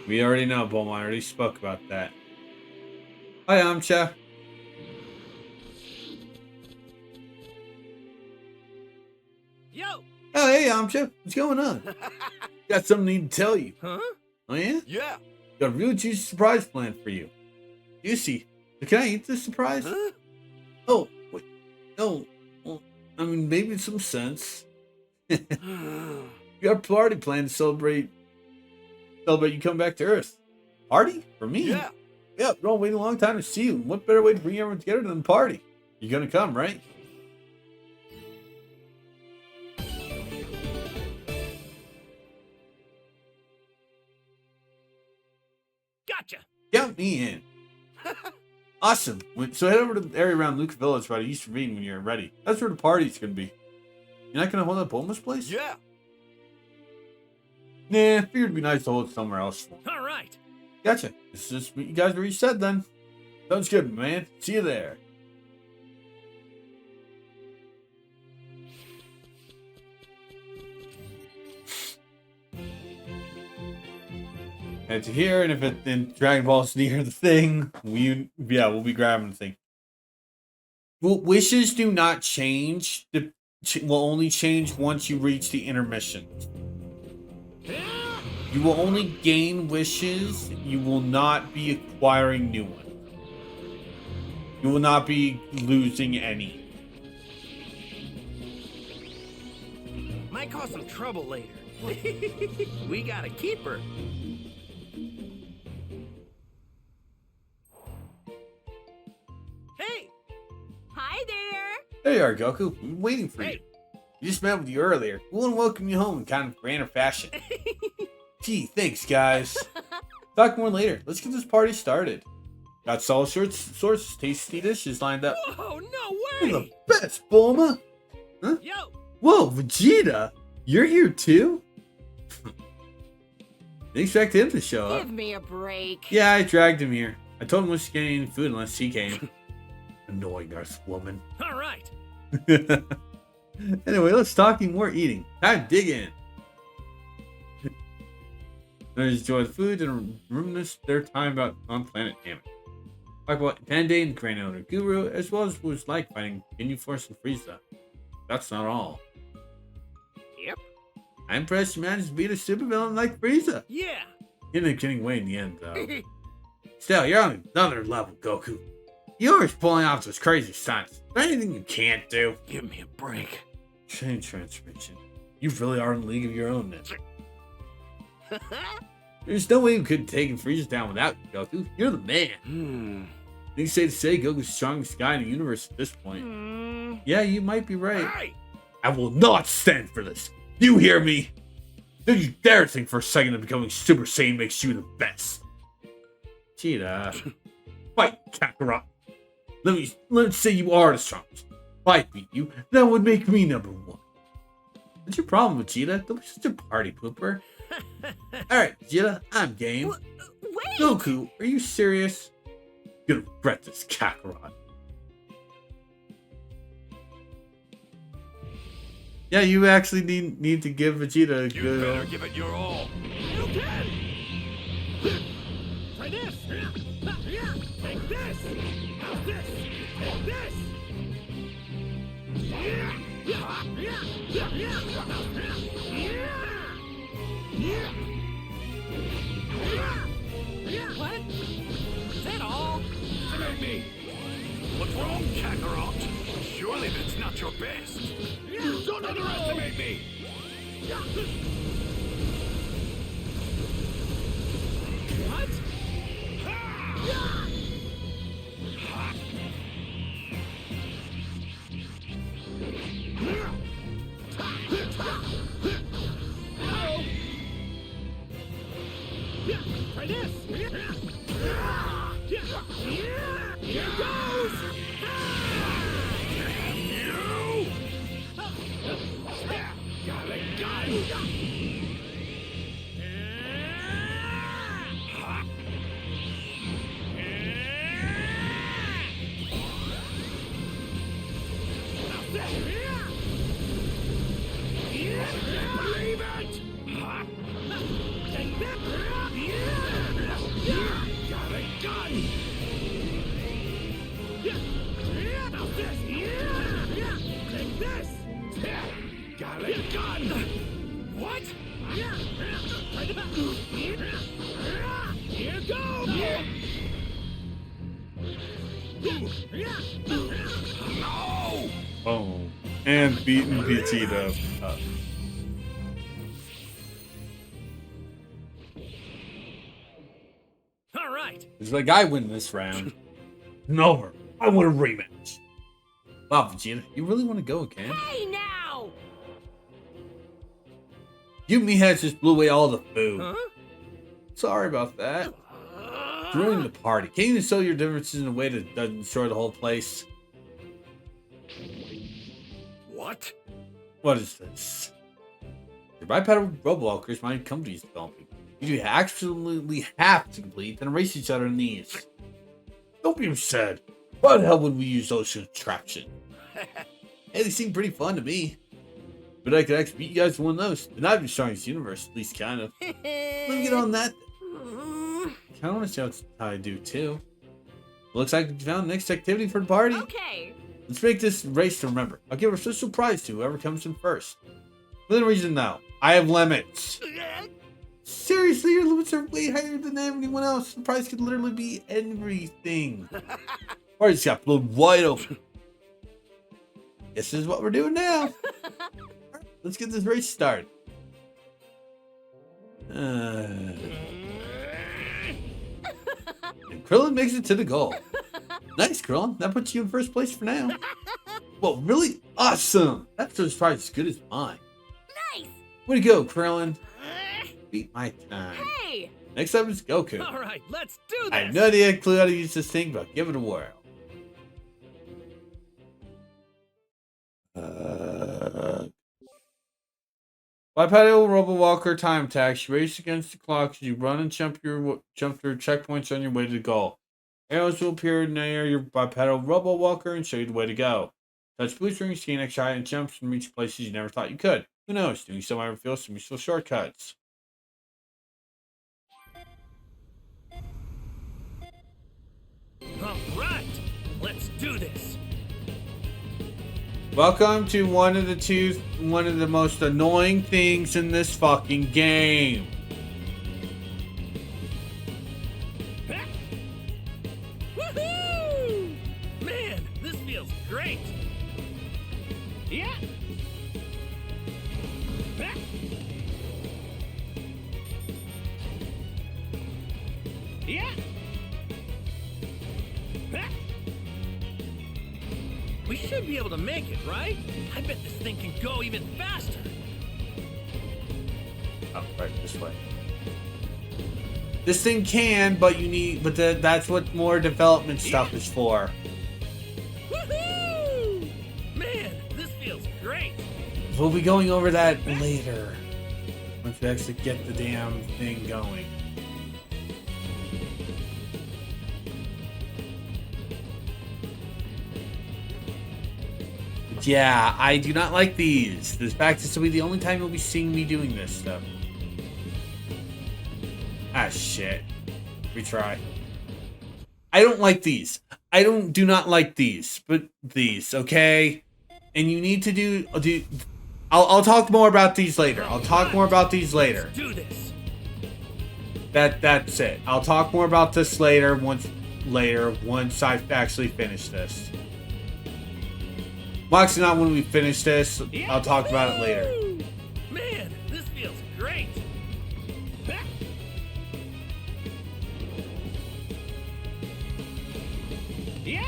We already know, Bulma. I already spoke about that. Hi, Amcha. Yo! Oh, hey, Amcha. What's going on? Got something I need to tell you. Huh? Oh, yeah? Yeah. Got a real juicy surprise planned for you. Juicy. Can I eat this surprise? Huh? Oh, wait. No. Well, I mean, maybe some sense. You got a party planned to celebrate you coming back to Earth. Party? For me? Yeah. Yeah, we're all waiting a long time to see you. What better way to bring everyone together than a party? You're gonna come, right? Gotcha. Count me in. Awesome. So head over to the area around Luca Village by the East Ravine when you're ready. That's where the party's gonna be. You're not gonna hold up Bulma's place? Yeah. Nah, figured it'd be nice to hold it somewhere else. All right. Gotcha. Let's just meet you guys where you said then. Sounds good, man. See you there. Head to here, and if it then Dragon Ball's near the thing, we'll be grabbing the thing. Well, wishes do not change. Will only change once you reach the intermission. You will only gain wishes. You will not be acquiring new ones. You will not be losing any. Might cause some trouble later. We gotta keep her. Hey! Hi there. There you are, Goku. We've been waiting for you. Hey! We just met with you earlier. We want to welcome you home in kind of grander fashion. Gee, thanks, guys. Talk more later. Let's get this party started. Got solid sorts, tasty dishes lined up. Whoa, no You're way! the best, Bulma. Huh? Yo! Whoa, Vegeta. You're here too? Didn't expect him to show up. Give me a break. Yeah, I dragged him here. I told him he wasn't getting any food unless he came. Annoying Earth woman. All right. Anyway, let's talking more eating. Time to dig in. Learners enjoy the food and reminisce their time about on planet Namek. Talk about Tande and Grand Elder Guru, as well as what it was like fighting Ginyu Force and Frieza. That's not all. Yep. I'm impressed you managed to beat a supervillain like Frieza. Yeah. You ended up getting away in the end, though. Still, you're on another level, Goku. You're always pulling off those crazy stunts. Is there anything you can't do? Give me a break. Chain transmission. You really are in a league of your own, then. There's no way you could have taken Frieza down without you, Goku. You're the man. Things say to say Goku's the strongest guy in the universe at this point. Yeah, you might be right. Hey! I will not stand for this. You hear me? Don't you dare think for a second that becoming Super Saiyan makes you the best. Cheetah. Fight, Kakarot. Let's say you are the strongest. If I beat you, that would make me number one. What's your problem, Vegeta? Don't be such a party pooper. Alright, Vegeta, I'm game. Wait. Goku, are you serious? You're gonna regret this, Kakarot. Yeah, you actually need to give Vegeta a You good... better give it your all. You can! Try this! Take this! How's this? Take this! What? Is that all? Estimate me! What's wrong, Kakarot? Surely that's not your best. Don't underestimate me! What? Try this! Here goes! You! Got it! Believe it! Take that! No! Boom. And beating Vegeta up. All right. It's like, I win this round. No, I want a rematch. Wow, Vegeta, you really want to go again? Hey now! You meatheads just blew away all the food. Huh? Sorry about that. Ruining the party. Can't even show your differences in a way that doesn't destroy the whole place. What? What is this? Your bipedal Robowalkers my company is developing. You absolutely have to complete and erase each other in these. Don't be upset. Why the hell would we use those contraptions? Hey, they seem pretty fun to me. But I could actually beat you guys to one of those. And I'd be strongest universe, at least kind of. Let me get on that. I kind of want to see what I do too. Looks like we found the next activity for the party. Okay. Let's make this race to remember. I'll give a special prize to whoever comes in first. For the reason now, I have limits. Seriously, your limits are way higher than anyone else. The prize could literally be everything. Party's got blown wide open. This is what we're doing now. Let's get this race started. And Krillin makes it to the goal. Nice, Krillin. That puts you in first place for now. Well, really awesome. That first prize is as good as mine. Nice! Way to go, Krillin. Beat my time. Hey! Next up is Goku. All right, let's do this. I have no idea clue how to use this thing, but I'll give it a whirl. Bipedal Robowalker time attacks. You race against the clock as you run and jump through checkpoints on your way to the goal. Arrows will appear near your bipedal Robowalker and show you the way to go. Touch blue strings, gain extra height, and jumps and reach places you never thought you could. Who knows? Doing so might reveal some useful shortcuts. All right, let's do this. Welcome to one of the most annoying things in this fucking game. Woohoo! Man, this feels great. Yeah. Yeah. We should be able to make it, right? I bet this thing can go even faster. Oh, right, this way. This thing can, but that's what more development stuff is for. Woohoo! Man, this feels great. We'll be going over that later. Once we actually get the damn thing going. Yeah, I do not like these. This practice will be the only time you'll be seeing me doing this stuff. Ah, shit. Retry. I don't like these. Do not like these, but these, okay? And you need to do. I'll talk more about these later. I'll talk more about these later. Let's do this. That's it. I'll talk more about this later once I've actually finished this. Well, actually, not when we finish this. I'll talk about it later. Man, this feels great. Yeah.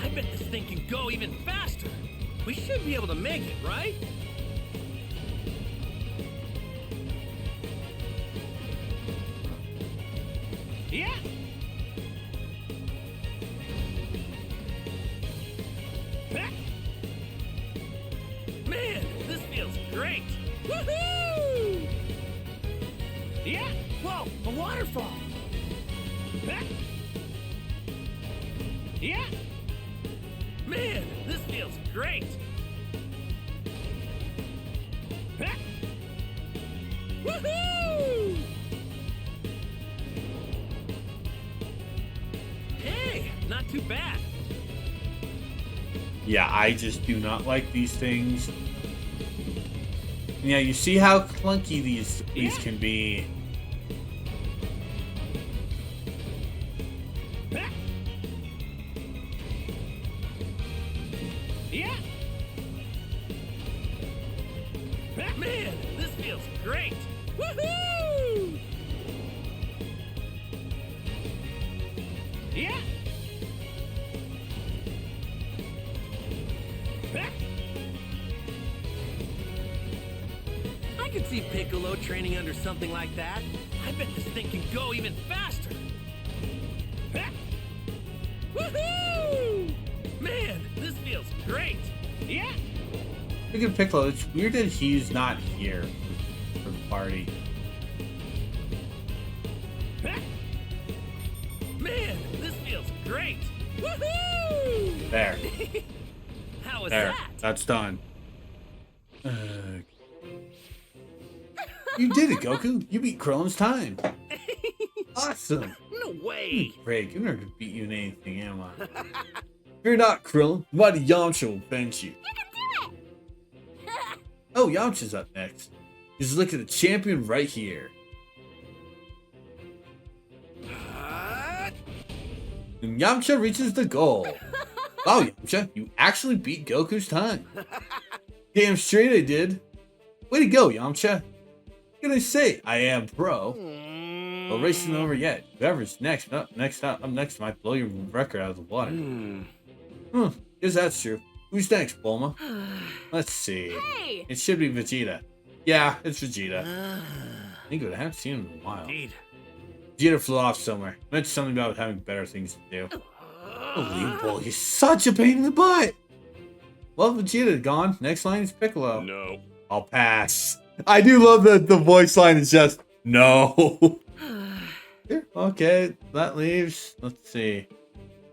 I bet this thing can go even faster. We should be able to make it, right? Yeah. Man, this feels great. Woohoo! Yeah. Whoa, a waterfall. Yeah. Man, this feels great. Woohoo! Hey, not too bad. Yeah, I just do not like these things. Yeah, you see how clunky these can be. Yeah. Man, this feels great. Woohoo! Yeah. I could see Piccolo training under something like that. I bet this thing can go even faster. Woohoo! Man, this feels great. Yeah. Look at Piccolo. It's weird that he's not here for the party. Man, this feels great. Woohoo! There. How was There. that? That's done. You did it, Goku. You beat Krillin's time. Awesome. No way. Greg, I'm never gonna beat you in anything, am I? If you're not Krillin, Mighty Yamcha will bench you. Oh, Yamcha's up next. Just look at the champion right here. And Yamcha reaches the goal. Wow, Yamcha, you actually beat Goku's time. Damn straight I did. Way to go, Yamcha. What can I say? I am pro. Well, racing over yet. Whoever's next up, I'm next might blow your record out of the water. Guess that's true. Who's next, Bulma? Let's see. Hey! It should be Vegeta. Yeah, it's Vegeta. I think I haven't seen him in a while. Indeed. Vegeta flew off somewhere. Mentioned something about having better things to do. Unbelievable. He's such a pain in the butt. Well, Vegeta gone. Next line is Piccolo. No. I'll pass. I do love that the voice line is just no. Here, okay, that leaves. Let's see.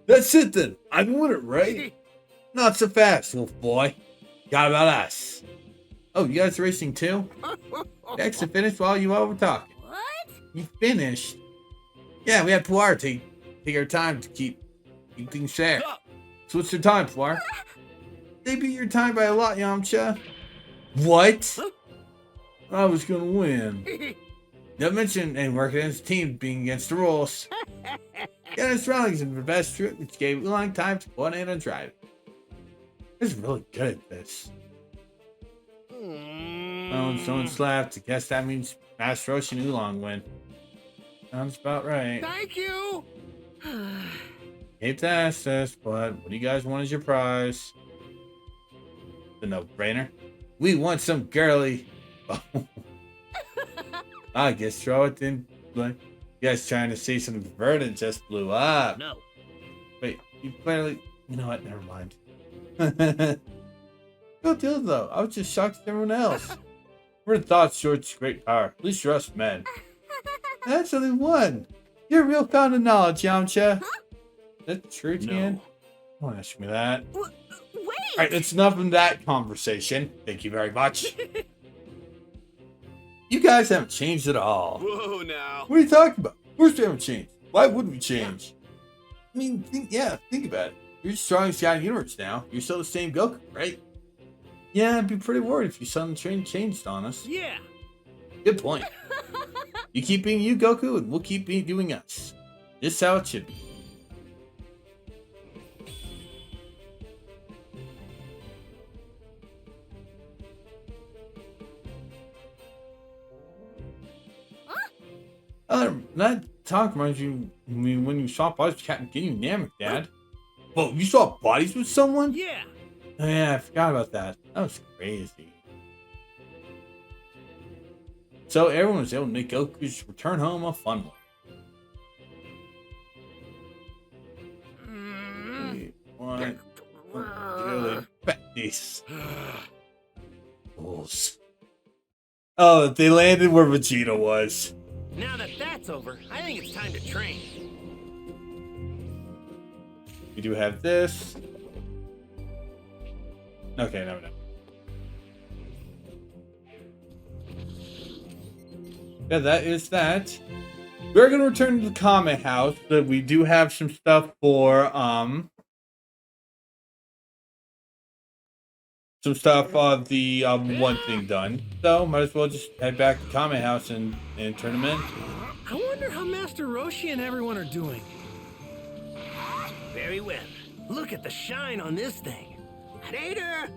That's it then. I won it, right? Not so fast, wolf boy. Got about us. Oh, you guys racing too? Next to finish while you all were talking. What? You finished? Yeah, we had Puar take our time to keep things fair. So what's your time, Puar? They beat your time by a lot, Yamcha. What? I was gonna win. Not mention and working as a team being against the rules. Get his surroundings in the best trip, which gave Oolong time to go in and drive. He's really good at this. Oh, someone slapped. I guess that means Master Roshi and Oolong win. Sounds about right. Thank you. Hate to ask this, but what do you guys want as your prize? The no-brainer. We want some girly. I guess throw it in. Like, you guys trying to say something perverted just blew up. No. Wait, you clearly. You know what? Never mind. Go deal though. I was just shocked at everyone else. Never thought Short's great power. At least you're us men. That's only one. You're a real fountain of knowledge, Yamcha. That's true, Tien? No. Don't ask me that. Wait! Alright, that's enough of that conversation. Thank you very much. You guys haven't changed at all. Whoa, now. What are you talking about? Of course we haven't changed. Why would we change? I mean, think about it. You're the strongest guy in the universe now. You're still the same Goku, right? Yeah, I'd be pretty worried if you suddenly changed on us. Yeah. Good point. You keep being you, Goku, and we'll keep doing us. This is how it should be. That talk reminds you when you swap bodies with Captain Ginyu Namek, Dad. Whoa, you swap bodies with someone? Yeah. Oh, yeah, I forgot about that. That was crazy. So everyone was able to make Goku's return home a fun one. One, really face. Bulls. Oh, they landed where Vegeta was. Now that that's over, I think it's time to train. We do have this. Okay, no. Yeah, that is that. We're gonna return to the Kame house, but we do have some stuff for some stuff of the one thing done. So might as well just head back to Kame House and turn them in. I wonder how Master Roshi and everyone are doing. Very well. Look at the shine on this thing. Later.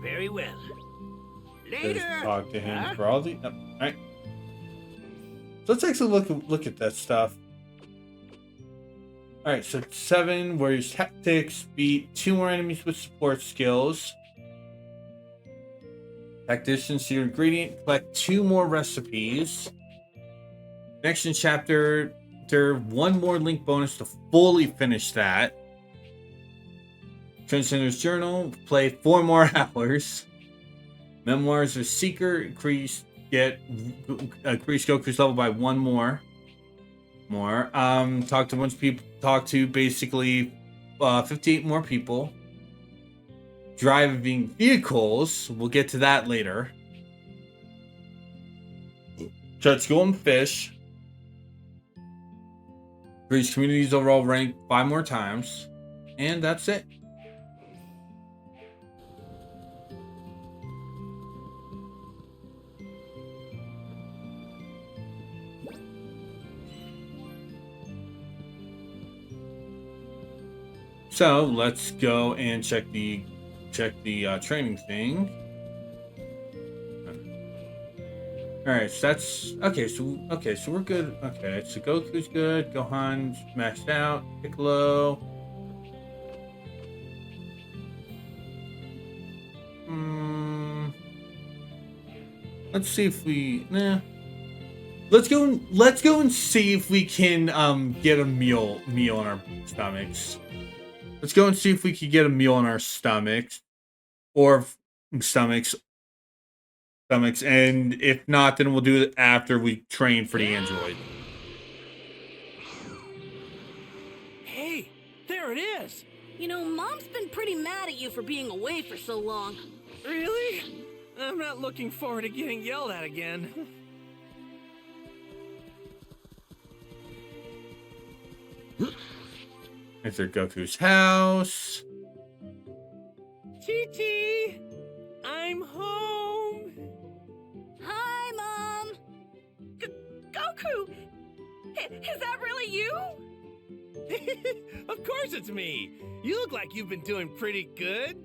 Very well. Later. Just talk to him for all the. All right. So let's actually look at that stuff. All right. So 7, where your tactics beat 2 more enemies with support skills. Tacticians, your ingredient, collect 2 more recipes. Next in chapter, there 1 more link bonus to fully finish that. Transcender's Journal, play 4 more hours. Memoirs of Seeker, increase Goku's level by 1 more. Talk to a bunch of people. Talk to basically 58 more people. Driving vehicles, we'll get to that later. Touch Golden Fish. Increase community's overall rank 5 more times. And that's it. So let's go and check the training thing. All right, so that's okay. So we're good. Okay, so Goku's good. Gohan's maxed out. Piccolo. Let's see if we. Let's go and see if we can get a meal in our stomachs. Let's go and see if we can get a meal in our stomachs, and if not, then we'll do it after we train for the android. Hey, there it is. You know, Mom's been pretty mad at you for being away for so long. Really? I'm not looking forward to getting yelled at again. Enter Goku's house. Chi-Chi, I'm home. Hi, Mom. Goku, is that really you? Of course it's me. You look like you've been doing pretty good.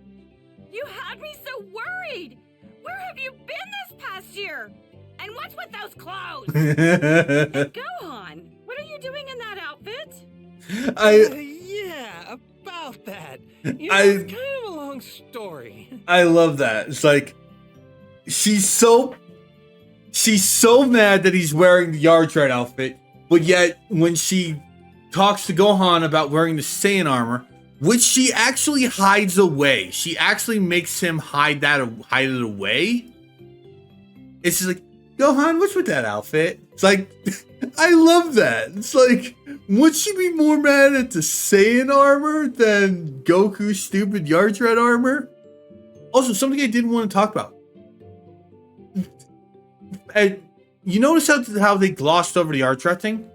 You had me so worried. Where have you been this past year? And what's with those clothes? Hey, Gohan, what are you doing in that outfit? Yeah, about that. You know, it's kind of a long story. I love that. It's like she's so mad that he's wearing the Yardrat outfit, but yet when she talks to Gohan about wearing the Saiyan armor, which she actually hides away, she actually makes him hide it away. It's just like, Gohan, what's with that outfit? It's like, I love that. It's like, would she be more mad at the Saiyan armor than Goku's stupid Yardrat armor? Also, something I didn't want to talk about. And you notice how they glossed over the Yardrat thing?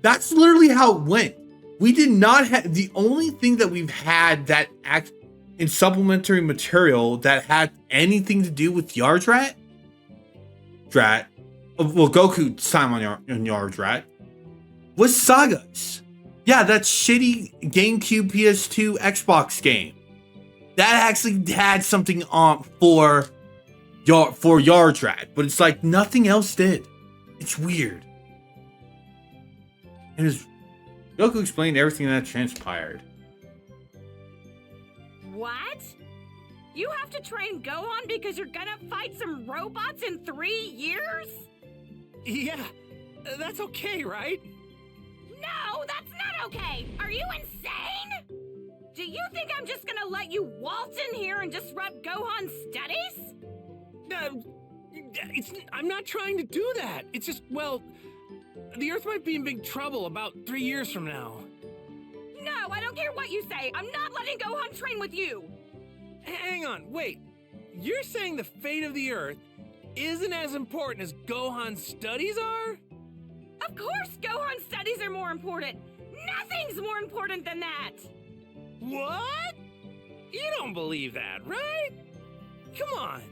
That's literally how it went. We did not have the only thing that we've had that act in supplementary material that had anything to do with Yardrat. Goku's time on Yardrat was Sagas. Yeah, that shitty GameCube, PS2, Xbox game. That actually had something on for Yardrat, but it's like nothing else did. It's weird. And Goku explained everything that transpired. What? You have to train Gohan because you're gonna fight some robots in 3 years? Yeah, that's okay, right? No, that's not okay! Are you insane? Do you think I'm just gonna let you waltz in here and disrupt Gohan's studies? I'm not trying to do that. It's just, well, the Earth might be in big trouble about 3 years from now. No, I don't care what you say. I'm not letting Gohan train with you. Hang on, wait. You're saying the fate of the Earth isn't as important as Gohan's studies are? Of course Gohan's studies are more important. Nothing's more important than that. What? You don't believe that, right? Come on.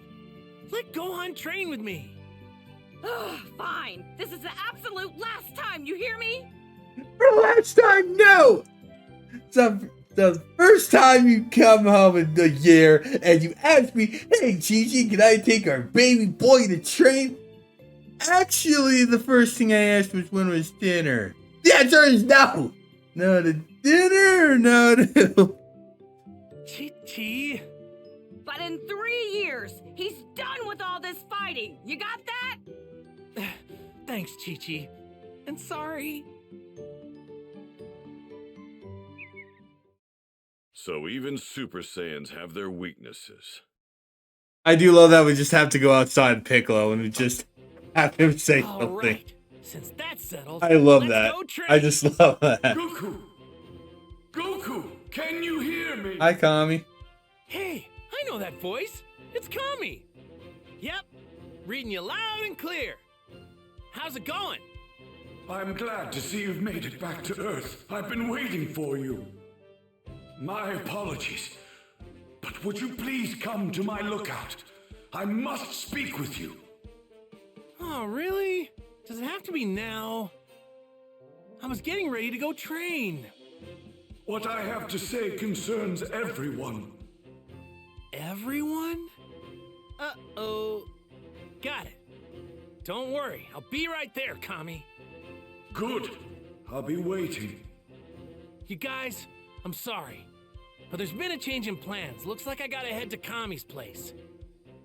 Let Gohan train with me. Ugh, fine. This is the absolute last time, you hear me? For the last time, no! The first time you come home in the year and you ask me, hey Gigi, can I take our baby boy to train? Actually, the first thing I asked was when was dinner. The answer is no! No to dinner, no to... Chi-Chi. But in 3 years, he's done with all this fighting. You got that? Thanks, Chi-Chi. And sorry. So even Super Saiyans have their weaknesses. I do love that we just have to go outside Piccolo and we just have him say All something. right. Since that's settled, I love let's that. go train. I just love that. Goku! Goku! Can you hear me? Hi, Kami. Hey, I know that voice. It's Kami. Yep. Reading you loud and clear. How's it going? I'm glad to see you've made it back to Earth. I've been waiting for you. My apologies. But would you please come to my lookout? I must speak with you. Oh, really? Does it have to be now? I was getting ready to go train. What I have to say concerns everyone. Everyone? Uh-oh. Got it. Don't worry. I'll be right there, Kami. Good. I'll be waiting. You guys, I'm sorry. But there's been a change in plans. Looks like I gotta head to Kami's place.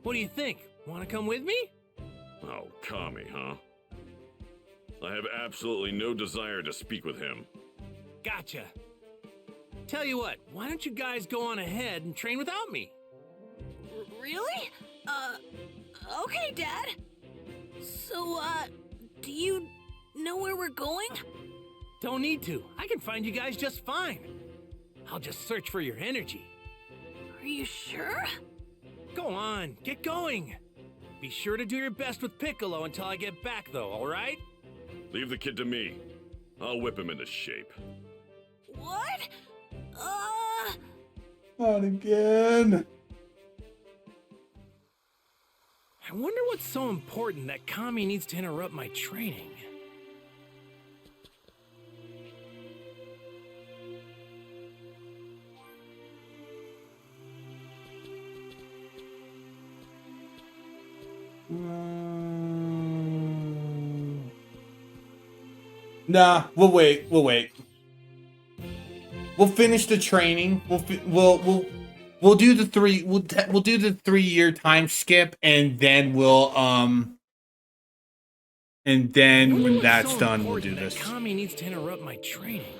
What do you think? Wanna come with me? Oh, Kami, huh? I have absolutely no desire to speak with him. Gotcha. Tell you what, why don't you guys go on ahead and train without me? Really? Okay, Dad. So, do you know where we're going? Don't need to. I can find you guys just fine. I'll just search for your energy. Are you sure? Go on, get going. Be sure to do your best with Piccolo until I get back, though, all right? Leave the kid to me. I'll whip him into shape. What? Not again. I wonder what's so important that Kami needs to interrupt my training. Nah, we'll wait. We'll wait. We'll finish the training. We'll do the three. We'll do the 3-year time skip, and then and then when that's done, we'll do this. Kami needs to interrupt my training.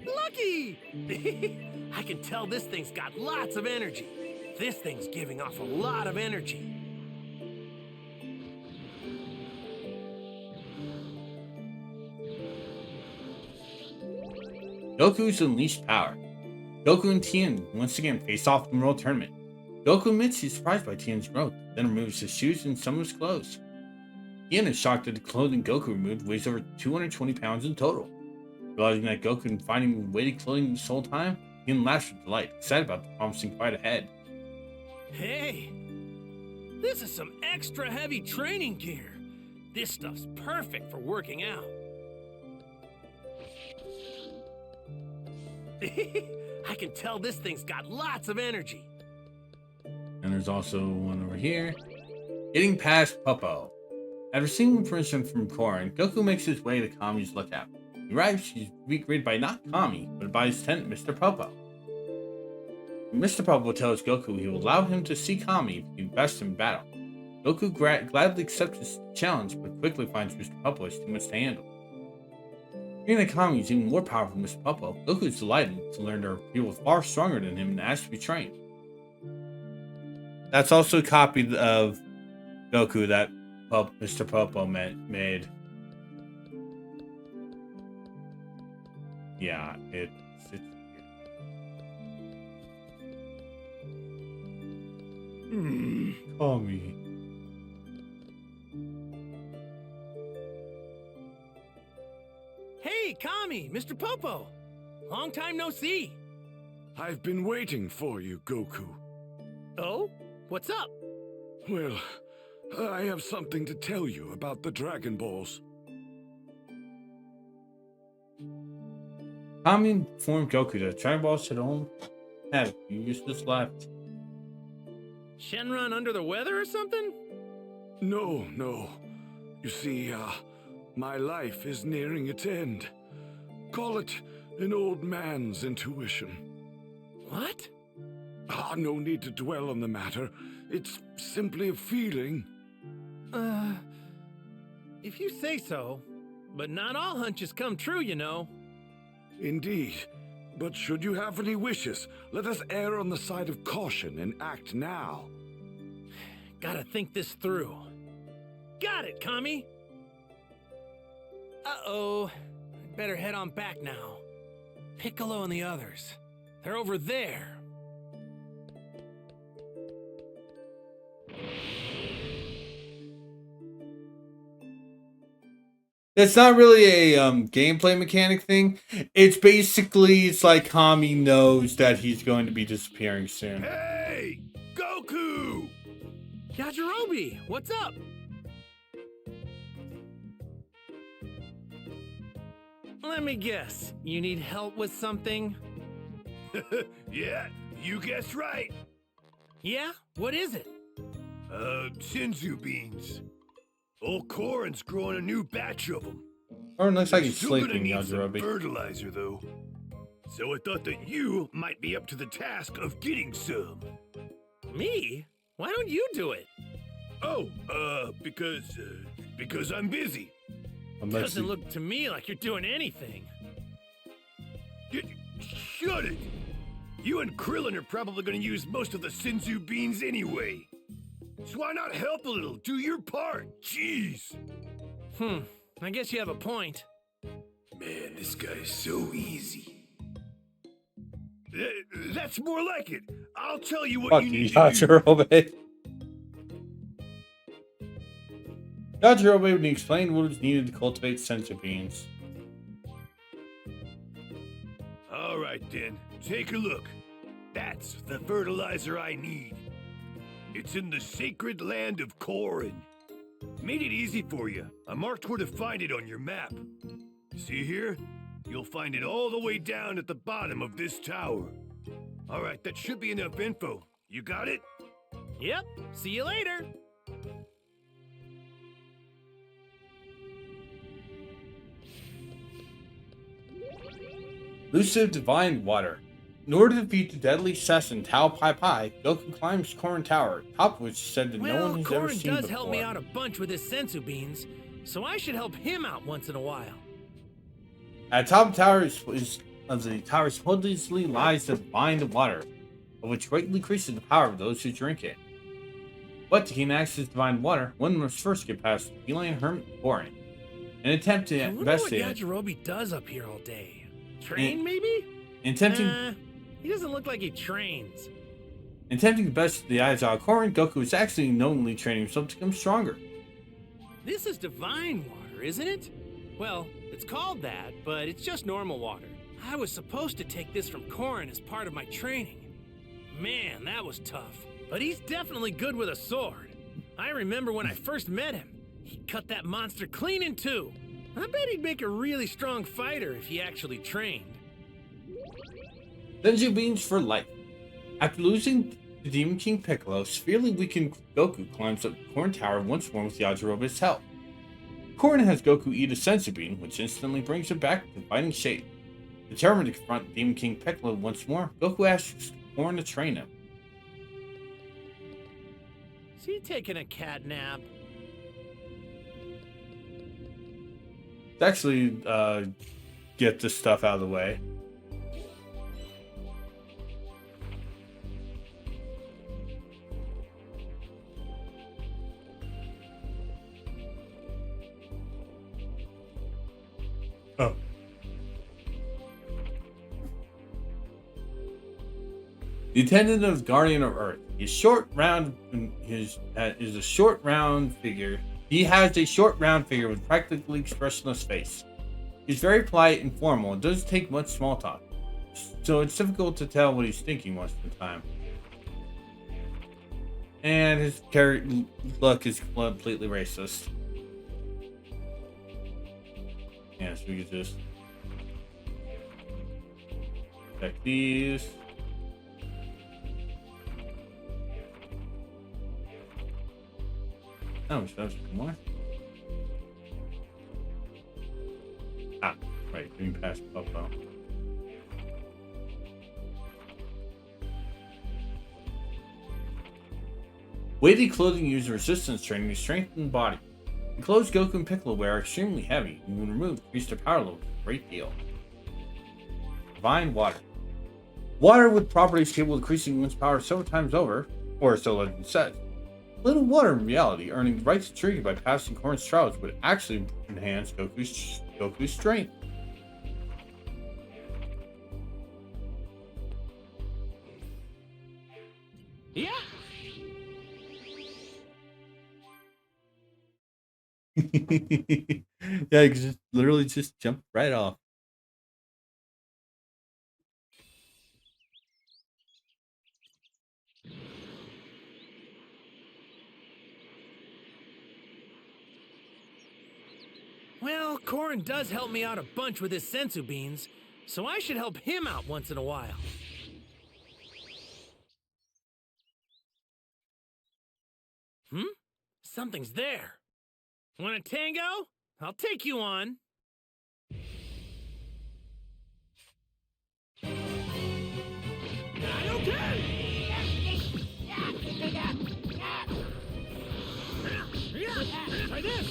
Lucky! I can tell this thing's got lots of energy. This thing's giving off a lot of energy. Goku's unleashed power. Goku and Tien once again face off in the World Tournament. Goku admits he's surprised by Tien's growth, then removes his shoes and some of his clothes. Tien is shocked that the clothing Goku removed weighs over 220 pounds in total. Realizing that Goku had been finding weighted clothing this whole time, Tien laughs with delight, excited about the promising fight ahead. Hey! This is some extra heavy training gear. This stuff's perfect for working out. I can tell this thing's got lots of energy. And there's also one over here. Getting past Popo. After seeing information from Korin, Goku makes his way to Kami's lookout. He arrives, he's greeted by not Kami, but by his tenant, Mr. Popo. Mr. Popo tells Goku he will allow him to see Kami if he can best in battle. Goku gladly accepts his challenge, but quickly finds Mr. Popo is too much to handle. Hearing that Kami is even more powerful than Mr. Popo, Goku is delighted to learn there are people far stronger than him and asks to be trained. That's also a copy of Goku that Mr. Popo made. Yeah, it's Kami. Hey, Kami, Mr. Popo. Long time no see. I've been waiting for you, Goku. Oh? What's up? Well, I have something to tell you about the Dragon Balls. Kami informed Goku that Dragon Balls had only had a few uses left. Shenron under the weather or something? No. You see, my life is nearing its end. Call it an old man's intuition. What? No need to dwell on the matter. It's simply a feeling. If you say so. But not all hunches come true, you know. Indeed. But should you have any wishes, let us err on the side of caution and act now. Gotta think this through. Got it, Kami! Uh-oh. I'd better head on back now. Piccolo and the others. They're over there. It's not really a gameplay mechanic thing. It's like Kami knows that he's going to be disappearing soon. Hey! Goku! Yajirobe, what's up? Let me guess. You need help with something? Yeah, you guessed right. Yeah? What is it? Shinzu beans. Old Korin's growing a new batch of them. Or it looks like he's Still gonna sleeping, need some Yajirobe. fertilizer, though. So I thought that you might be up to the task of getting some. Me? Why don't you do it? Oh, because I'm busy. Unless Doesn't he- look to me like you're doing anything. Shut it! You and Krillin are probably gonna use most of the Shinzu beans anyway. So why not help a little? Do your part. Jeez. I guess you have a point. Man, this guy's so easy. That's more like it. I'll tell you what Fuck you you, need to do. Yajirobe. Yajirobe would explain what is needed to cultivate senzu beans. All right, then. Take a look. That's the fertilizer I need. It's in the sacred land of Korin. Made it easy for you. I marked where to find it on your map. See here? You'll find it all the way down at the bottom of this tower. All right, that should be enough info. You got it? Yep. See you later. Elusive Divine Water. In order to defeat the deadly assassin Tao Pai Pai, Goku climbs Korin Tower, top of which is said that no one has ever Korin seen does before. help me out a bunch with his sensu beans, so I should help him out once in a while. At the top of the tower of the tower supposedly lies the divine water, of which greatly increases the power of those who drink it. But to gain access to divine water, one must first get past the feline hermit Korin. An attempt to I wonder what investigate Yajirobe does up here all day. Train, maybe? attempting He doesn't look like he trains. to best the eyes out of Korin, Goku is actually knowingly training himself to become stronger. This is divine water, isn't it? Well, it's called that, but it's just normal water. I was supposed to take this from Korin as part of my training. Man, that was tough. But he's definitely good with a sword. I remember when I first met him. He cut that monster clean in two. I bet he'd make a really strong fighter if he actually trained. Senzu beans for life. After losing to Demon King Piccolo, severely weakened Goku climbs up Korin Tower once more with Yajirobe's help. Korin has Goku eat a senzu bean, which instantly brings him back to fighting shape. Determined to confront Demon King Piccolo once more, Goku asks Korin to train him. Is he taking a cat nap? Let's actually get this stuff out of the way. Oh. The attendant of Guardian of Earth. His short round is a short round figure. He has a short round figure with practically expressionless face. He's very polite and formal and doesn't take much small talk. so it's difficult to tell what he's thinking most of the time. And his look is completely racist. Yeah, so we could just check these. Oh, we should have some more. Ah, right, we can pass Popo. Weighted clothing used in resistance training to strengthen the body. The clothes Goku and Piccolo wear are extremely heavy and when removed increase their power level a great deal. Divine water. Water with properties capable of increasing one's power several times over, or so legend says. Little water in reality, earning the right to trigger by passing Korin's trials would actually enhance Goku's strength. Yeah. Yeah, you can just literally just jump right off. Well, Korin does help me out a bunch with his sensu beans, so I should help him out once in a while. Something's there. Want a tango? I'll take you on. Try this.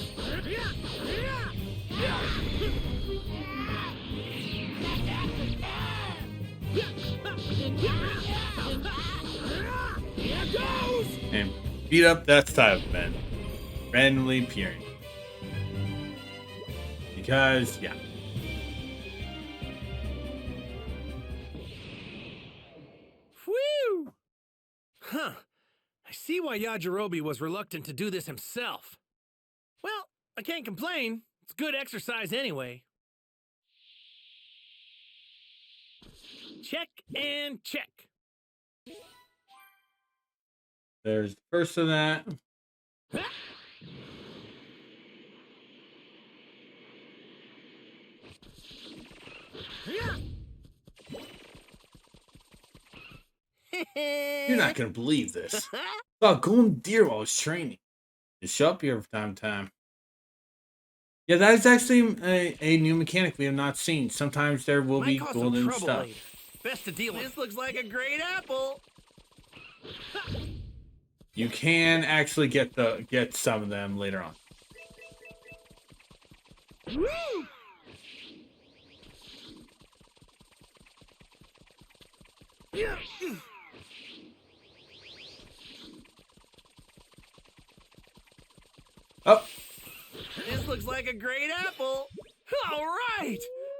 Here goes. And beat up that style of men. Randomly appearing. Because, yeah. Whew! Huh. I see why Yajirobe was reluctant to do this himself. Well, I can't complain. It's good exercise anyway. Check and check. There's the first of that. You're not gonna believe this. Saw a golden deer while I was training. Just show up here from time to time. Yeah, that is actually a new mechanic we have not seen. Sometimes there will be Might cause some golden trouble stuff. later. Best to deal with. This looks like a great apple. You can actually get some of them later on. Woo! Yeah. Oh, This looks like a great apple. All right.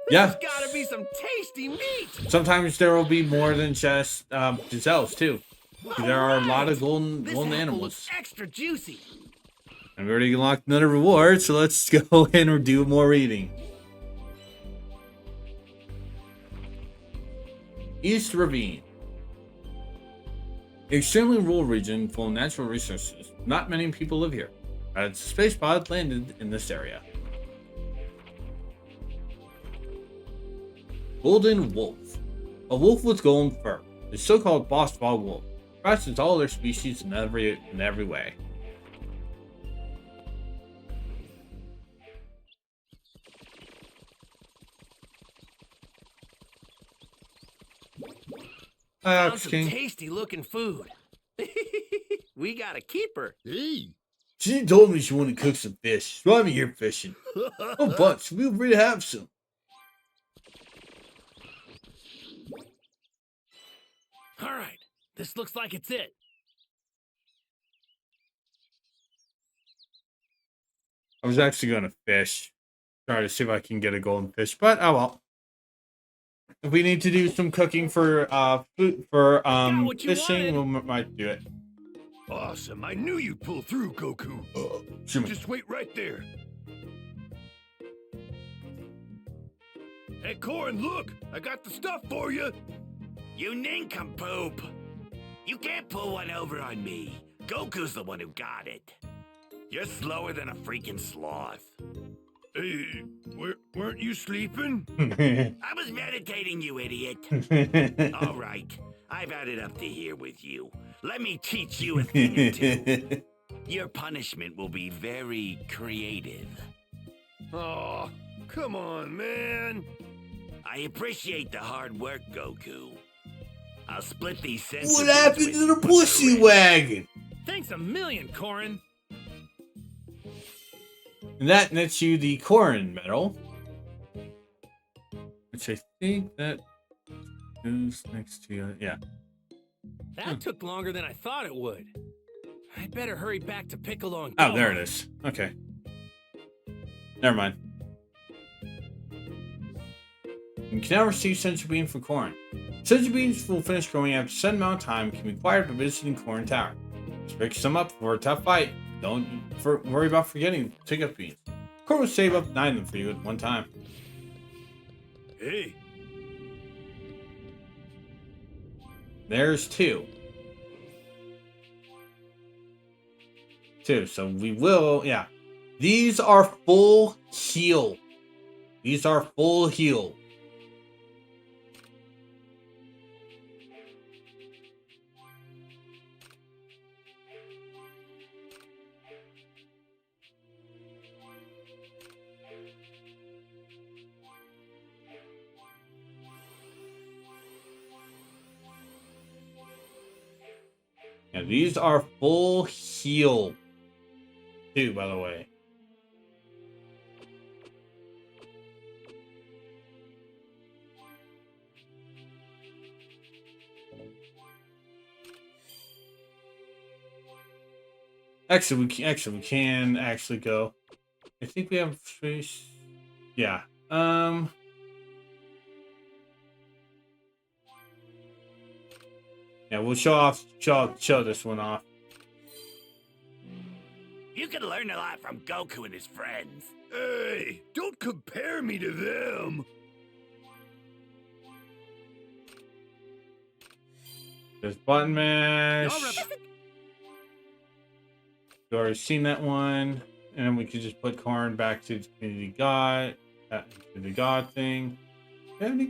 yeah. There's gotta be some tasty meat. Sometimes there will be more than just gazelles too. There are a lot of This golden apple animals. looks extra juicy. And we already unlocked another reward, so let's go in and do more reading. East Ravine. Extremely rural region full of natural resources. Not many people live here. A space pod landed in this area. Golden Wolf. A wolf with golden fur. The so-called boss of all wolves. Surpasses all their species in every way. Found some King. tasty looking food. We got a keeper. Hey. She told me she wanted to cook some fish, so I'm here fishing. Oh, but feel free to have some. All right, this looks like it's it. I was actually going to fish. Try to see if I can get a golden fish, but oh well. If we need to do some cooking for what you fishing, we wanted. might do it. Awesome. I knew you'd pull through, Goku. Shimmy. Just wait right there. Hey, Korin, look! I got the stuff for you! You nincompoop! You can't pull one over on me. Goku's the one who got it. You're slower than a freaking sloth. Hey, weren't you sleeping? I was meditating, you idiot. All right, I've had it up to here with you. Let me teach you a thing or two. Your punishment will be very creative. Oh, come on, man. I appreciate the hard work, Goku. I'll split these sentences. What happened to the pussy wagon? Thanks a million, Korin. And that nets you the Korin medal, which I think that goes next to yeah. That took longer than I thought it would. I'd better hurry back to Piccolo and Oh, there Gohan. it is. Okay. Never mind. You can now receive Senzu Bean from Korin. Senzu Beans will finish growing after a certain amount of time and can be acquired by visiting Korin Tower. Just pick some up for a tough fight. Don't worry about forgetting to pick up beans. Korin will save up 9 of them for you at one time. Hey. There's 2. 2. So we will, yeah. These are full heal. These are full heal. Yeah, these are full heal. Too, by the way. Actually, we can actually go. I think we have space. Yeah. Yeah, we'll show this one off. You can learn a lot from Goku and his friends. Hey, don't compare me to them. There's button mash. Y'all We've already seen that one, and then we could just put Korin back to the community god, to the god thing. Yeah.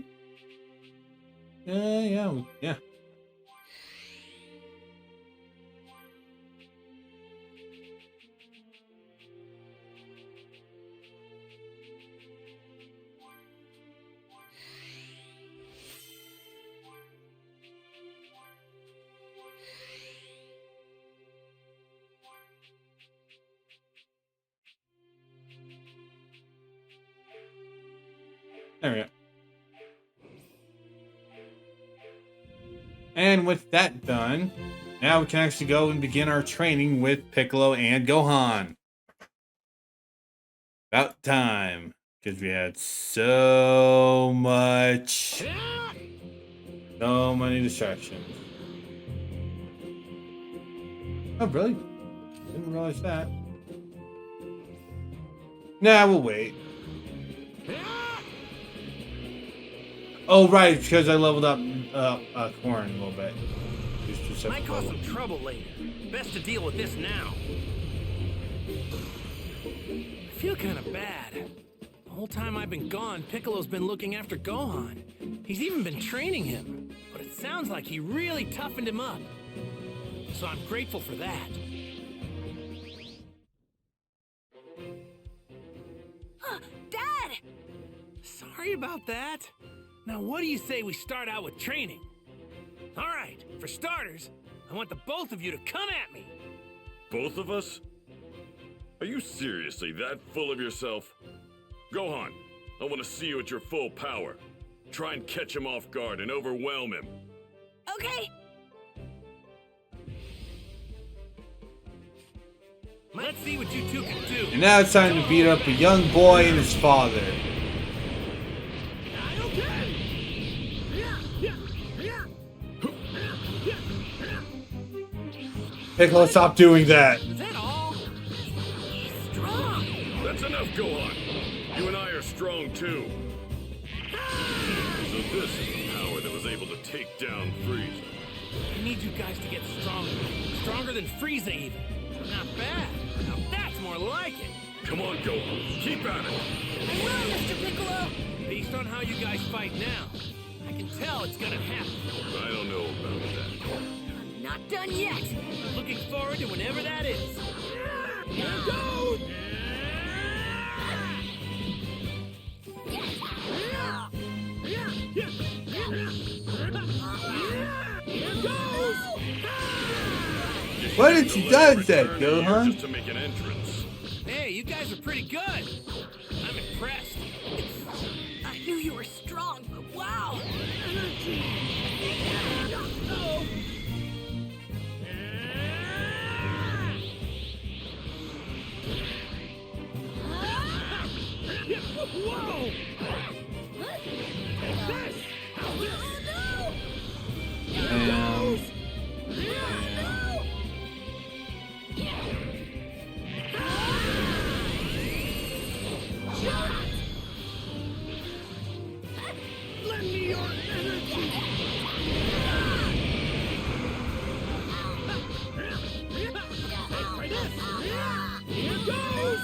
There we go. And with that done, now we can actually go and begin our training with Piccolo and Gohan. About time. Because we had so many distractions. Oh, really? Didn't realize that. Nah, we'll wait. Oh, right, because I leveled up Korin a little bit. might cause some trouble later. Best to deal with this now. I feel kind of bad. The whole time I've been gone, Piccolo's been looking after Gohan. He's even been training him. But it sounds like he really toughened him up. So I'm grateful for that. Dad! Sorry about that. Now what do you say we start out with training? All right, for starters, I want the both of you to come at me. Both of us? Are you seriously that full of yourself? Gohan, I want to see you at your full power. Try and catch him off guard and overwhelm him. Okay. Let's see what you two can do. And now it's time to beat up a young boy and his father. Piccolo, stop doing that. Is that all? Strong. That's enough, Gohan. You and I are strong too. This is the power that was able to take down Frieza. I need you guys to get stronger. Stronger than Frieza even. Not bad. Now that's more like it. Come on, Goku. Keep at it. I will, Mr. Piccolo. Based on how you guys fight now, I can tell it's gonna happen. I don't know about that. I'm not done yet. Looking forward to whenever that is. Here it goes! Why did you done that, Return here Gohan? Just to make an entrance. Hey, you guys are pretty good. I'm impressed. I knew you were strong, but wow. Whoa! Lend me your energy. Try this. Here it goes!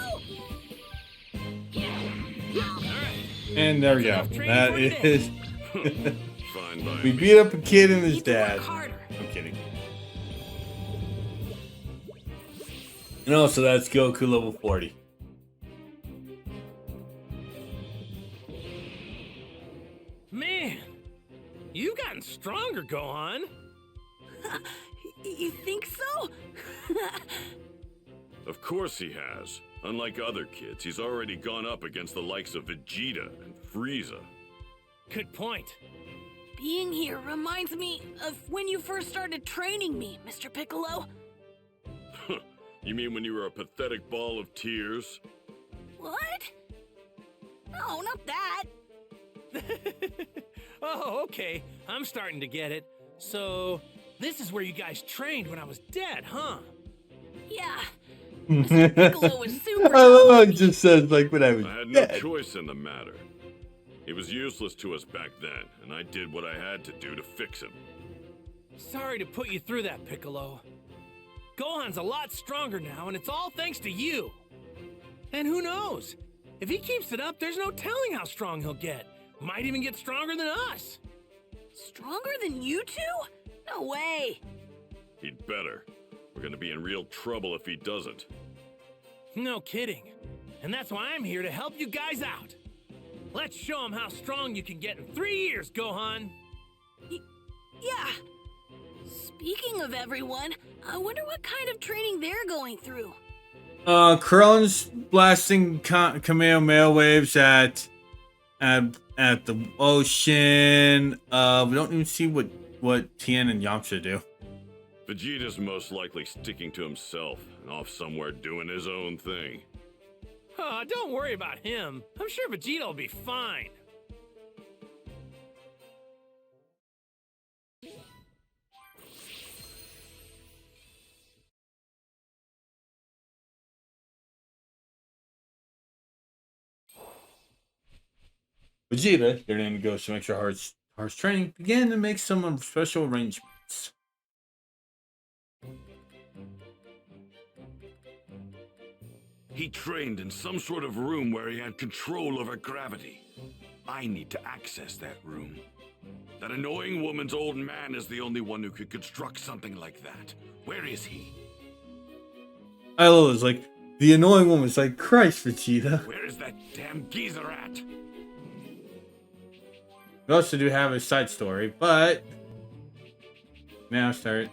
And there we go. That is. Fine by We me. beat up a kid and his Need to work dad. harder. I'm kidding. And also, that's Goku level 40. Man, you've gotten stronger, Gohan. You think so? Of course he has. Unlike other kids, he's already gone up against the likes of Vegeta and Frieza. Good point. Being here reminds me of when you first started training me, Mr. Piccolo. You mean when you were a pathetic ball of tears? What? No, not that. Oh, okay. I'm starting to get it. So, this is where you guys trained when I was dead, huh? Yeah. Mr. Piccolo was super. I love how it just says, like, when I was I had no dead. choice in the matter. He was useless to us back then, and I did what I had to do to fix him. Sorry to put you through that, Piccolo. Gohan's a lot stronger now, and it's all thanks to you. And who knows? If he keeps it up, there's no telling how strong he'll get. Might even get stronger than us. Stronger than you two? No way. He'd better. We're gonna be in real trouble if he doesn't. No kidding. And that's why I'm here to help you guys out. Let's show him how strong you can get in 3 years, Gohan. Yeah. Speaking of everyone, I wonder what kind of training they're going through. Krillin's blasting Kamehameha waves at the ocean. We don't even see what Tien and Yamcha do. Vegeta's most likely sticking to himself and off somewhere doing his own thing. Oh, don't worry about him. I'm sure Vegeta will be fine. Vegeta, your name goes to extra harsh training, began to make some special arrangements. He trained in some sort of room where he had control over gravity. I need to access that room. That annoying woman's old man is the only one who could construct something like that. Where is he? I love this, like, the annoying woman's like, Christ, Vegeta. Where is that damn geezer at? We also do have a side story, but now start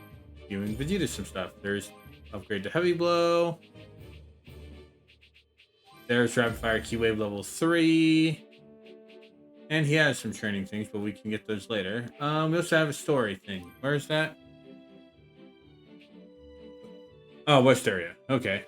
giving Vegeta some stuff. There's upgrade to Heavy Blow. There's Rapid Fire Key Wave level 3. And he has some training things, but we can get those later. We also have a story thing. Where's that? Oh, West area. Okay.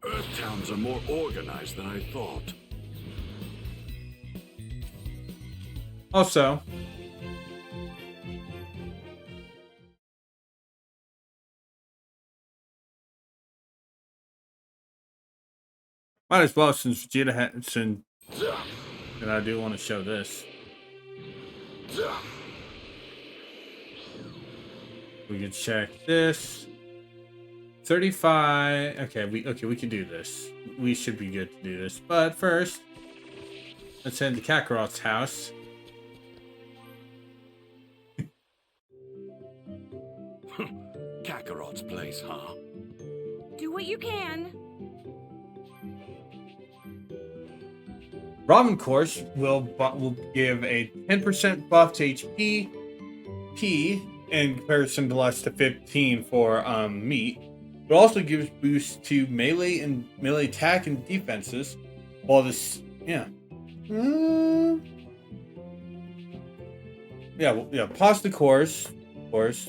Earth towns are more organized than I thought. Also, Might as well since Vegeta had and I do want to show this. We can check this. 35. Okay, we can do this. We should be good to do this. But first, let's head to Kakarot's house. Kakarot's place, huh? Do what you can. Ramen course will give a 10% buff to HP, P in comparison to less to 15 for meat. It also gives boosts to melee attack and defenses. While this, yeah, pause the course. Let's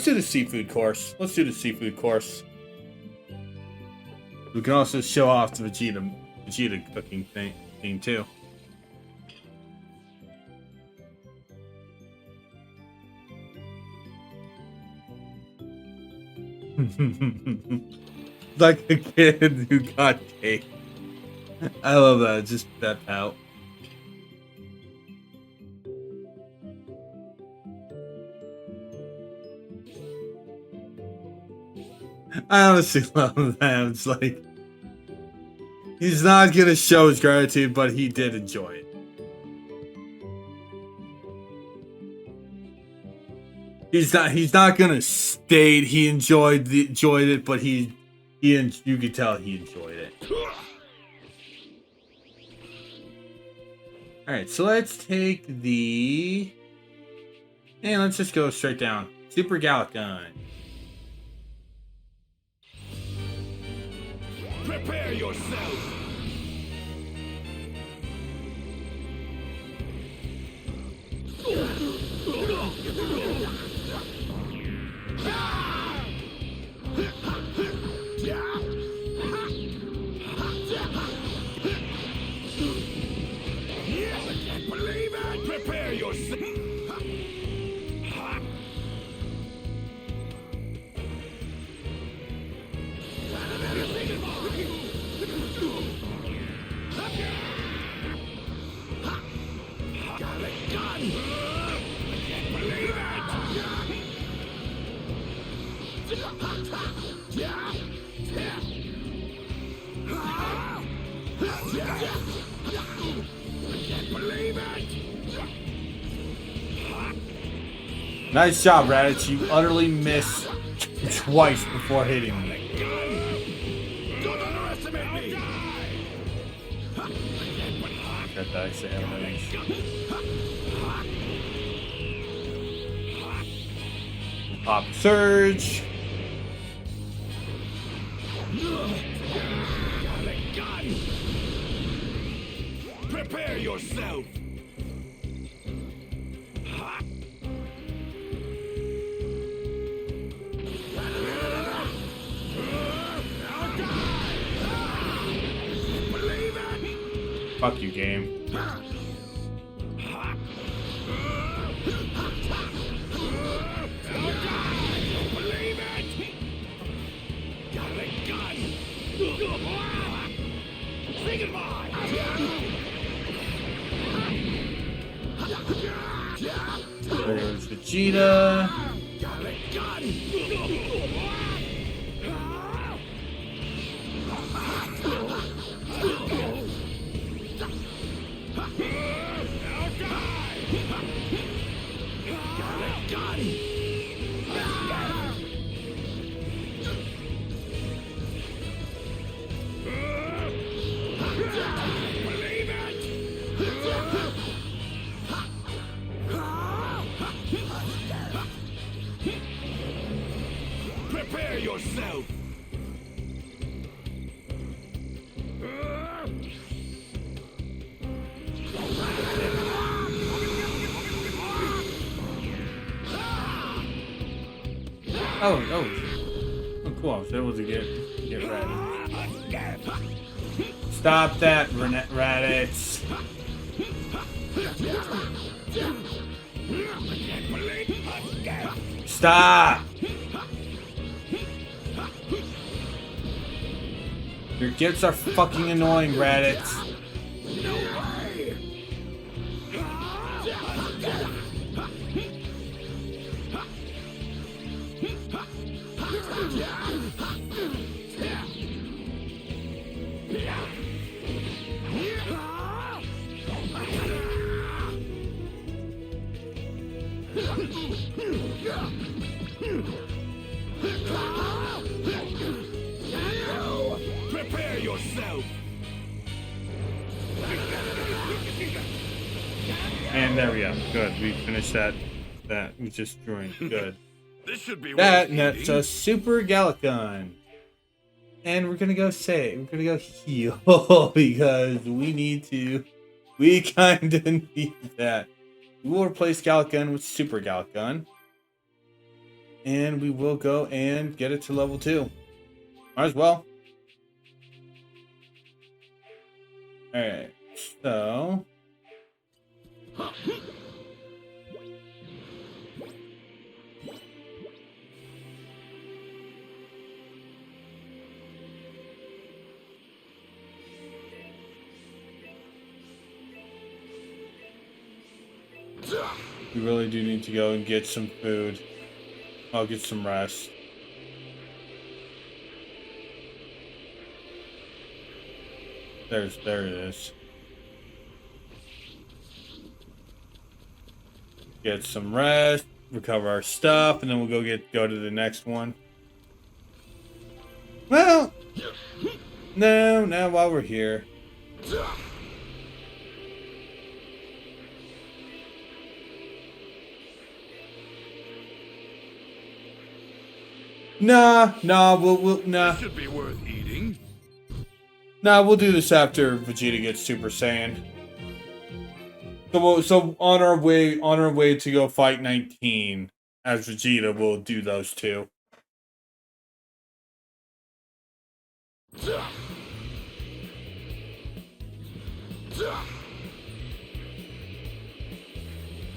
do the seafood course. We can also show off the Vegeta cooking thing too. Like a kid who got cake. I love that. Just that out. I honestly love that. It's like he's not gonna show his gratitude, but he did enjoy it. He's not gonna state he enjoyed it, but you could tell he enjoyed it. All right, so let's take let's just go straight down. Super Gallic Gun. Prepare yourself! Believe it! Prepare yourself! Nice job, Raditz. You utterly missed twice before hitting me. Don't underestimate me! Got that extra damage. Pop Surge. Prepare yourself! Fuck you, game. There's Vegeta. Prepare yourself! Oh, cool. I was able to get ready. Stop that, Raditz. Stop! Your gifts are fucking annoying, Raditz. Prepare yourself. And there we go. Good. We finished that. That we just joined. Good. This should be That worth that's eating. a super Galacon. And we're gonna go heal because we kinda need that. We will replace Galacon with Super Galacon. And we will go and get it to level 2. Might as well. Alright, so we really do need to go and get some food. I'll get some rest. There it is. Get some rest, recover our stuff, and then we'll go to the next one. Well, no, while we're here. Nah, This should be worth eating. Nah, we'll do this after Vegeta gets Super Saiyan. So on our way to go fight 19 as Vegeta, we'll do those two.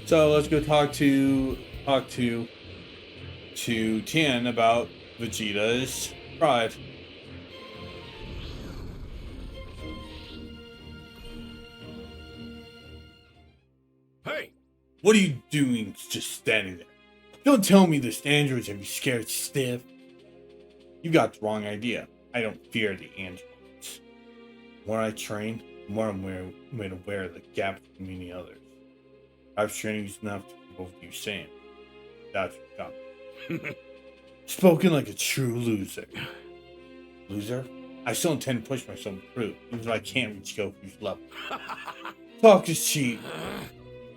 So let's go talk to Tien about Vegeta's pride. Hey, What are you doing just standing there? Don't tell me this androids have you scared stiff. You got the wrong idea. I don't fear the androids. The more I train, the more I'm made aware of the gap between me and the others. I've trained you enough to keep both you sane. That's what got me. Spoken like a true loser. Loser? I still intend to push myself through, even though I can't reach Goku's level. Talk is cheap.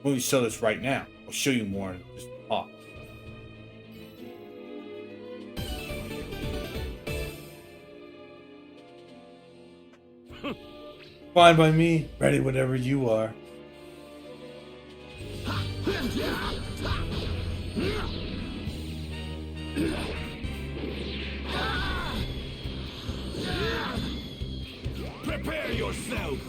When we sell this right now, I'll show you more than just talk. Fine by me. Ready whenever you are. prepare yourself.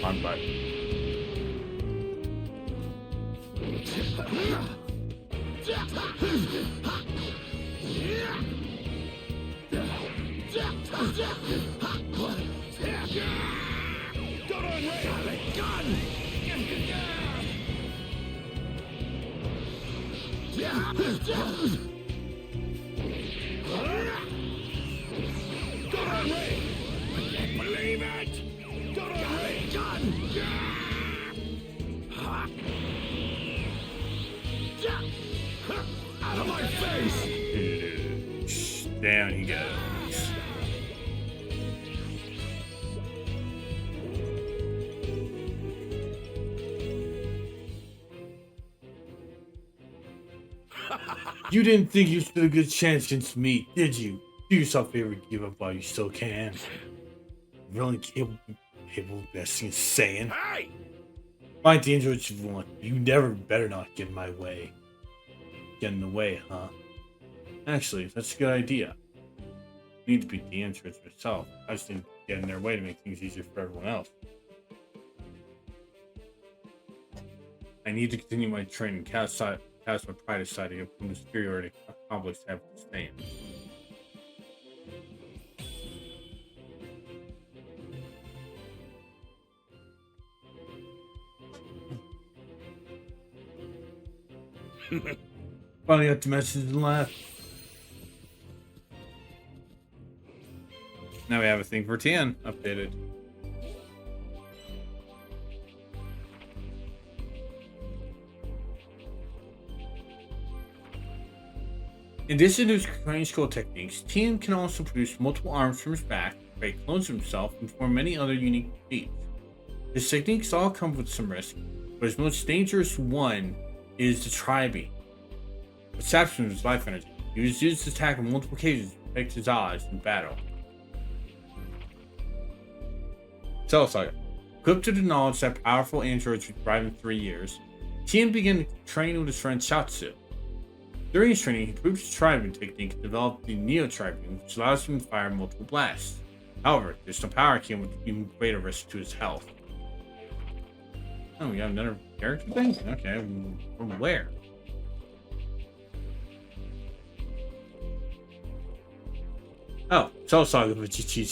I'm back. Believe it! Out of my face! Down he goes. You didn't think you stood a good chance against me, did you? Do yourself a favor and give up while you still can. You're only capable of besting Saiyan. Hey! Find the androids you want. You never better not get in my way. Get in the way, huh? Actually, that's a good idea. You need to beat the androids yourself. I just need to get in their way to make things easier for everyone else. I need to continue my training, cast my pride aside, and become the superiority accomplished to have to stand. Finally got the message and left. Now we have a thing for Tian updated. In addition to his training school techniques, Tian can also produce multiple arms from his back, create clones of himself, and perform many other unique feats. His techniques all come with some risk, but his most dangerous one is the Tri-Beam, which saps him of his life energy. He was used to attack on multiple occasions to protect his allies in battle. Cell Saga. Equipped to the knowledge that powerful androids would thrive in 3 years, Tian began training with his friend Shatsu. During his training, he proved his Tri-Beam technique and developed the Neo Tri-Beam, which allows him to fire multiple blasts. However, this no power came with even greater risk to his health. Oh, we got another character thing? Okay, from where? Oh, Cell Saga with Chichi.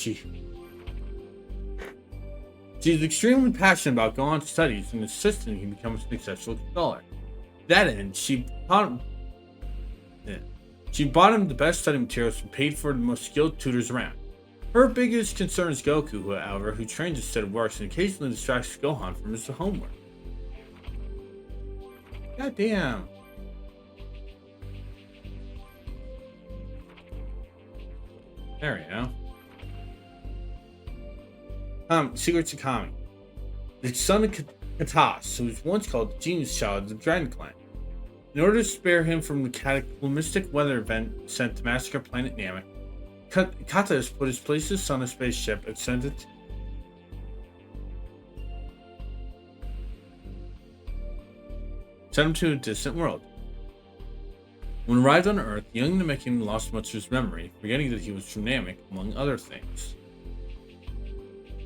She's extremely passionate about going on to studies and insisting he becomes a successful scholar. To that end, she bought him the best study materials and paid for the most skilled tutors around. Her biggest concern is Goku, however, who trains instead of works and occasionally distracts Gohan from his homework. God damn. There we go. Secret Sakami. The son of Katas, who was once called the genius child of the Dragon Clan. In order to spare him from the cataclysmic weather event sent to massacre planet Namek, Katas put his place his son on a spaceship and sent him to a distant world. When arrived on Earth, the young Namekian lost much of his memory, forgetting that he was from Namek, among other things.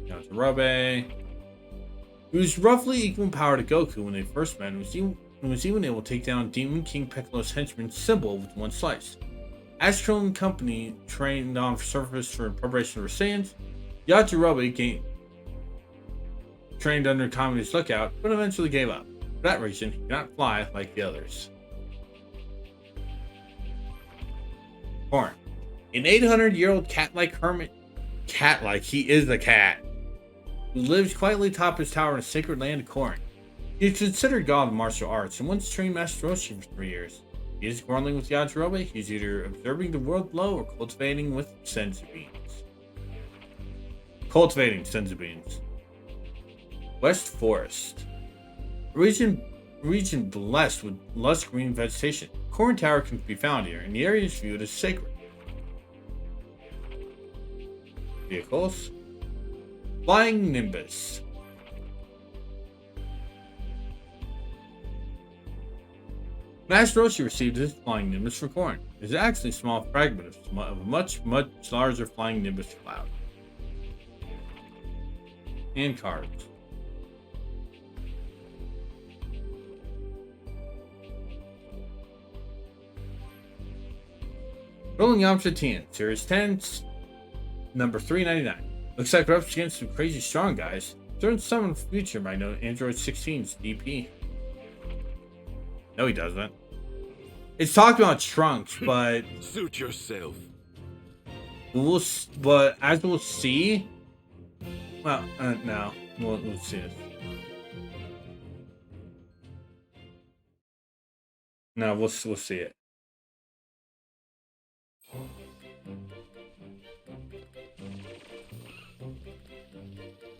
Yajirobe. He was roughly equal in power to Goku when they first met, and was even able to take down Demon King Piccolo's henchman Symbol with one slice. Astro and company trained on surface for preparation for Saiyans. Yajirobe trained under Kami's lookout, but eventually gave up. For that reason, he could not fly like the others. Corn. An 800-year-old cat-like hermit. Cat-like, he is a cat. Who lives quietly atop his tower in a sacred land of Corn. He is considered god of martial arts and once trained Master Roshi for 3 years. He is quarreling with Yajirobe. He's either observing the world below or cultivating with senzu beans. Cultivating senzu beans. West Forest. A region blessed with lush green vegetation. Corn Tower can be found here, and the area is viewed as sacred. Vehicles. Flying Nimbus. Master Roshi received his flying Nimbus for Corn. It is actually a small fragment of a much larger flying Nimbus cloud. And cards. Rolling Yamcha Tian, Series 10, number 399. Looks like we're up against some crazy strong guys. Certain summon future might know Android 16's DP. No, he doesn't. It's talking about Trunks, but Suit yourself. but as we'll see, well, no, we'll see it. No, we'll see it.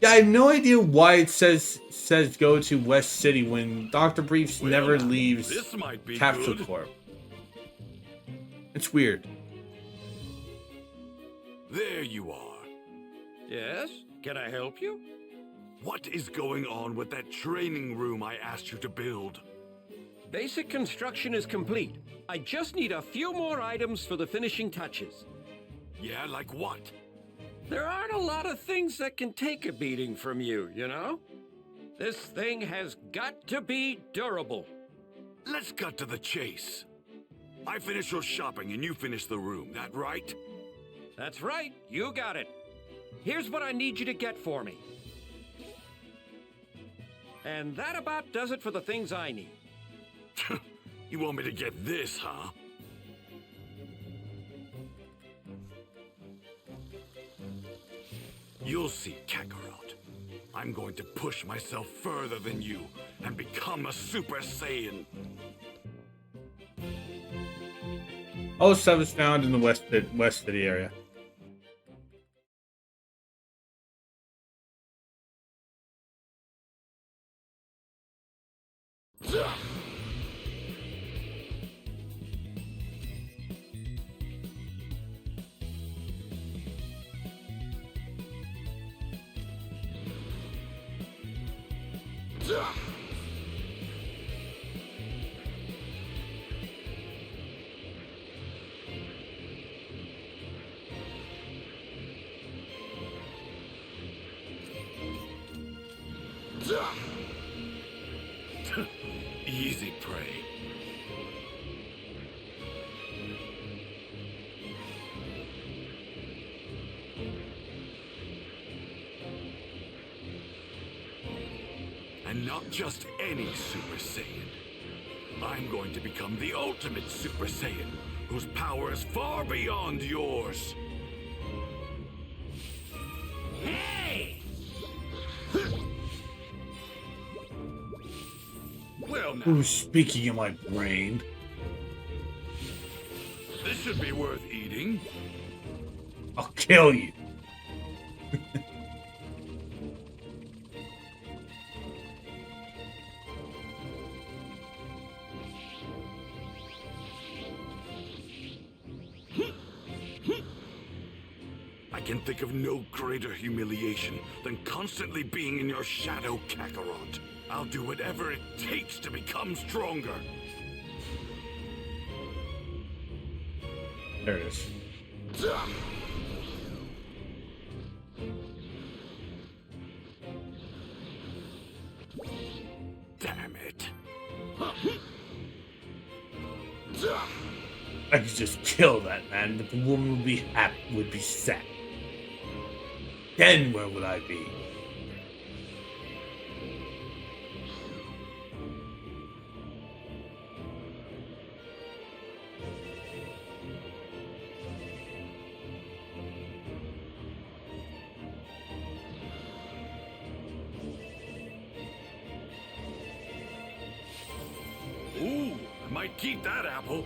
Yeah, I have no idea why it says go to West City when Dr. Briefs never leaves This might be Capsule good. Corp. It's weird. There you are. Yes? Can I help you? What is going on with that training room I asked you to build? Basic construction is complete. I just need a few more items for the finishing touches. Yeah, like what? There aren't a lot of things that can take a beating from you, you know? This thing has got to be durable. Let's cut to the chase. I finish your shopping and you finish the room, that right? That's right, you got it. Here's what I need you to get for me. And that about does it for the things I need. You want me to get this, huh? You'll see, Kakarot. I'm going to push myself further than you and become a Super Saiyan. All stuff is found in the West City area. Easy prey. And not just any Super Saiyan. I'm going to become the ultimate Super Saiyan, whose power is far beyond yours. Hey! Well now, Who's speaking in my brain? this should be worth eating. I'll kill you. I can think of no greater humiliation than constantly being in your shadow, Kakarot. I'll do whatever it takes to become stronger. There it is. Damn it. I could just kill that man, but the woman would be happy, would be sad. Then where would I be? Ooh, I might keep that apple.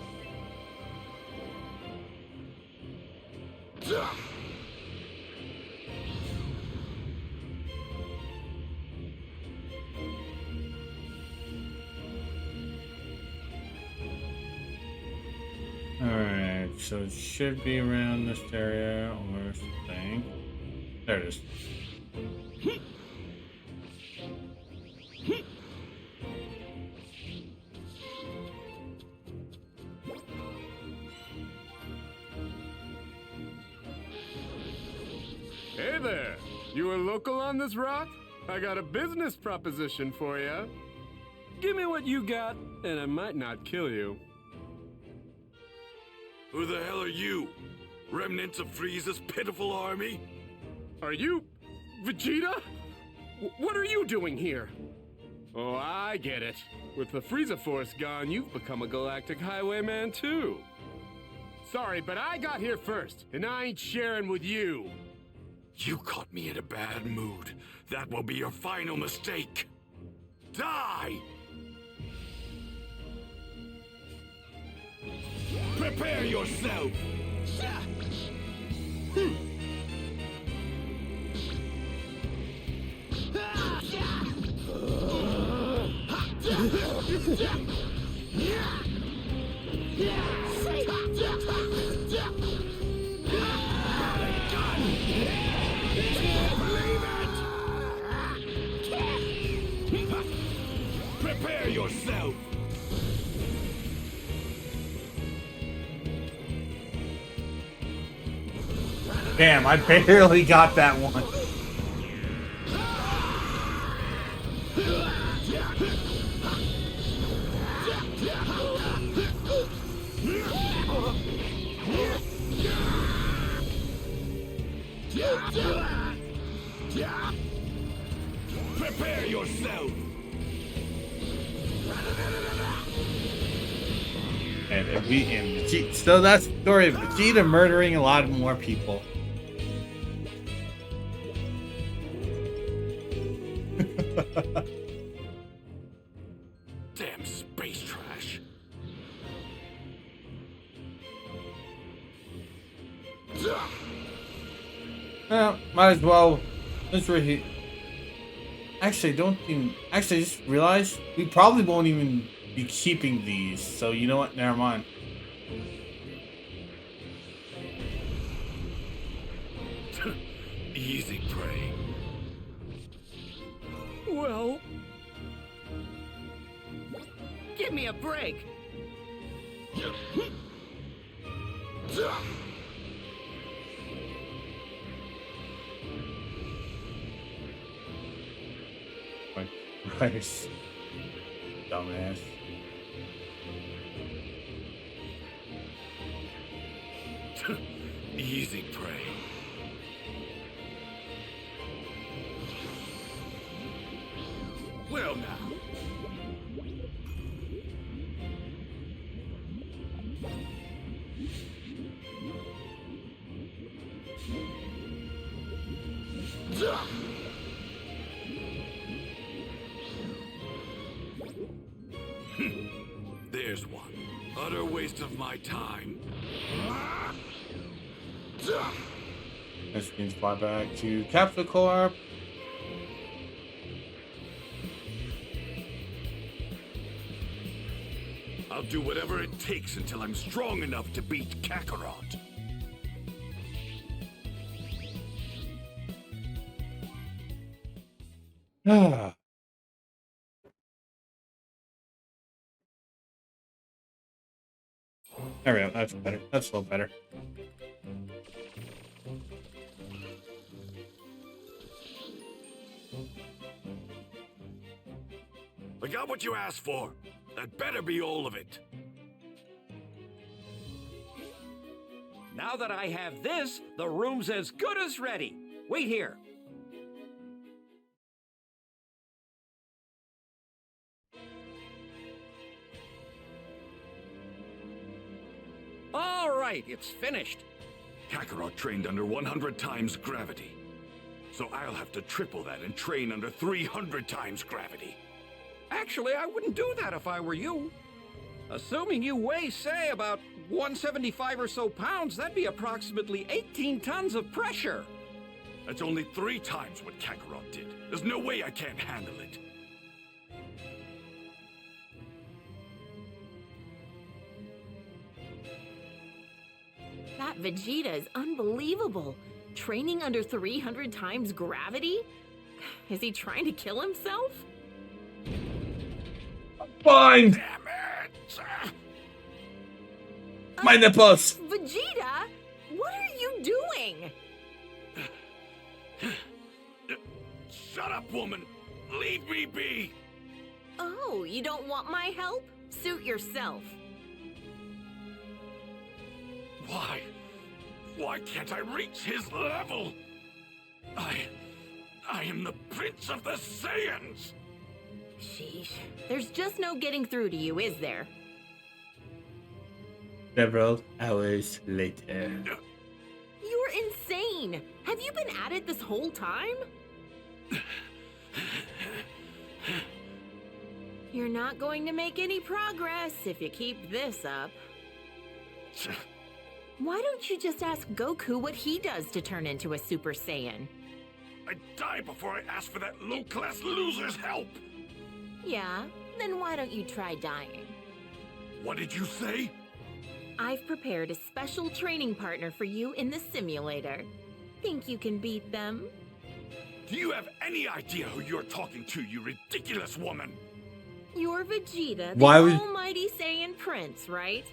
Alright, so it should be around this area or something. There it is. Hey there! You a local on this rock? I got a business proposition for you. Give me what you got, and I might not kill you. Who the hell are you? Remnants of Frieza's pitiful army? Are you... Vegeta? What are you doing here? Oh, I get it. With the Frieza Force gone, you've become a galactic highwayman too. Sorry, but I got here first, and I ain't sharing with you. You caught me in a bad mood. That will be your final mistake. Die! Prepare yourself! Prepare yourself! Damn, I barely got that one. Prepare yourself! So that's the story of Vegeta murdering a lot more people. Damn space trash. Well, might as well. Since we're here. Actually, I just realized we probably won't even be keeping these. So you know what? Never mind. Easy prey. Well, give me a break. Nice. Dumbass. Easy prey. Well now. There's one. Utter waste of my time. This means fly back to Capsule Corp. I'll do whatever it takes until I'm strong enough to beat Kakarot. Ah. There we go. That's better. That's a little better. I got what you asked for. That better be all of it. Now that I have this, the room's as good as ready. Wait here. All right, it's finished. Kakarot trained under 100 times gravity. So I'll have to triple that and train under 300 times gravity. Actually, I wouldn't do that if I were you. Assuming you weigh, say, about 175 or so pounds, that'd be approximately 18 tons of pressure. That's only 3 times what Kakarot did. There's no way I can't handle it. That Vegeta is unbelievable. Training under 300 times gravity? Is he trying to kill himself? Fine. Damn it! My nipples. Vegeta, what are you doing? Shut up, woman! Leave me be! Oh, you don't want my help? Suit yourself. Why? Why can't I reach his level? I am the Prince of the Saiyans! Sheesh. There's just no getting through to you, is there? Several hours later. You're insane! Have you been at it this whole time? You're not going to make any progress if you keep this up. Why don't you just ask Goku what he does to turn into a Super Saiyan? I'd die before I ask for that low-class loser's help! Yeah? Then why don't you try dying? What did you say? I've prepared a special training partner for you in the simulator. Think you can beat them? Do you have any idea who you're talking to, you ridiculous woman? You're Vegeta, the Why would- almighty Saiyan Prince, right?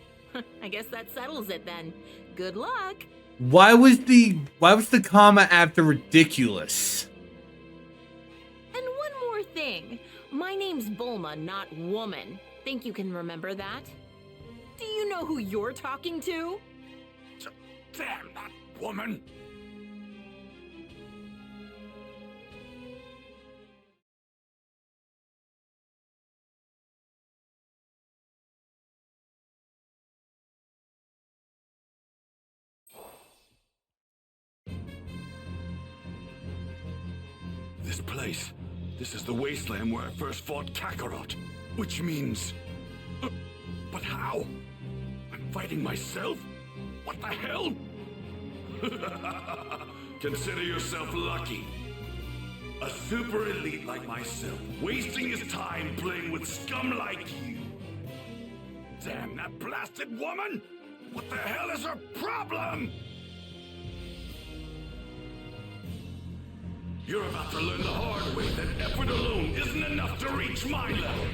I guess that settles it then. Good luck. Why was the comma after ridiculous? And one more thing. My name's Bulma, not woman. Think you can remember that? Do you know who you're talking to? Damn that woman! place. This is the wasteland where I first fought Kakarot. Which means... but how? I'm fighting myself? What the hell? Consider yourself lucky. A super elite like myself, wasting his time playing with scum like you. Damn that blasted woman! What the hell is her problem? You're about to learn the hard way that effort alone isn't enough to reach my level.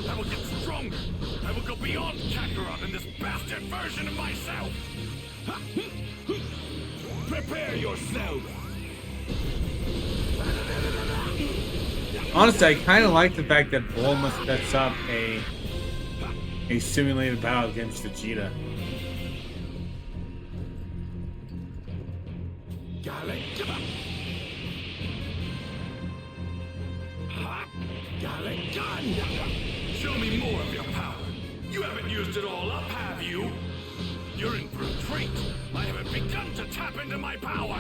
I will get stronger. I will go beyond Kakarot and this bastard version of myself. Prepare yourself. Honestly, I kind of like the fact that Bulma sets up a simulated battle against Vegeta. Show me more of your power. You haven't used it all up, have you? You're in for a treat. I haven't begun to tap into my power.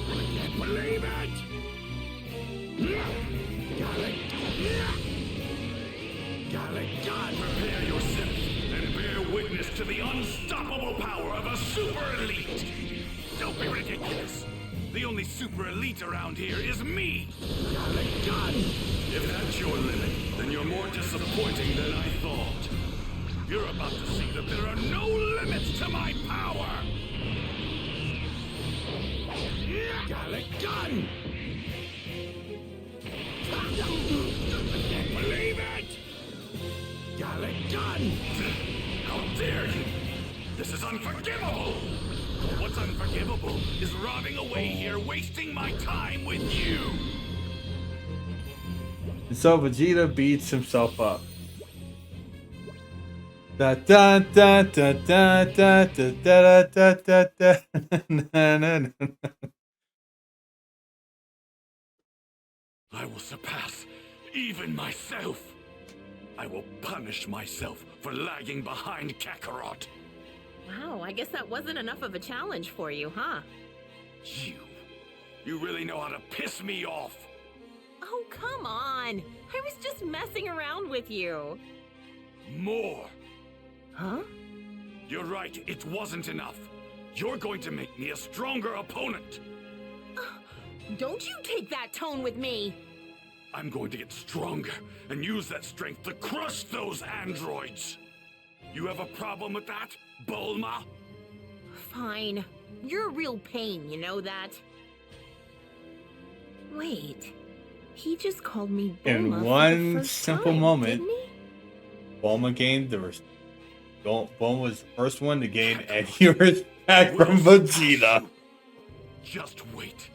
I can't believe it! Prepare yourself and bear witness to the unstoppable power of a super elite. Don't be ridiculous. The only super elite around here is me. If that's your limit, then you're more disappointing than I thought. You're about to see that there are no limits to my power. Gun! I can't believe it! Gun! How dare you! This is unforgivable! What's unforgivable is rotting away here, wasting my time with you! And so Vegeta beats himself up. Da da da da da da da da da da da. Na, na, na. I will surpass even myself. I will punish myself for lagging behind Kakarot. Wow, I guess that wasn't enough of a challenge for you, huh? You really know how to piss me off. Oh, come on. I was just messing around with you. More. Huh? You're right, it wasn't enough. You're going to make me a stronger opponent. Don't you take that tone with me. I'm going to get stronger and use that strength to crush those androids. You have a problem with that, Bulma? Fine. You're a real pain, you know that? Wait. He just called me Bulma In for the one first simple time, moment, didn't he? Bulma gained Bulma was the first one to gain any respect from Vegeta. Just wait.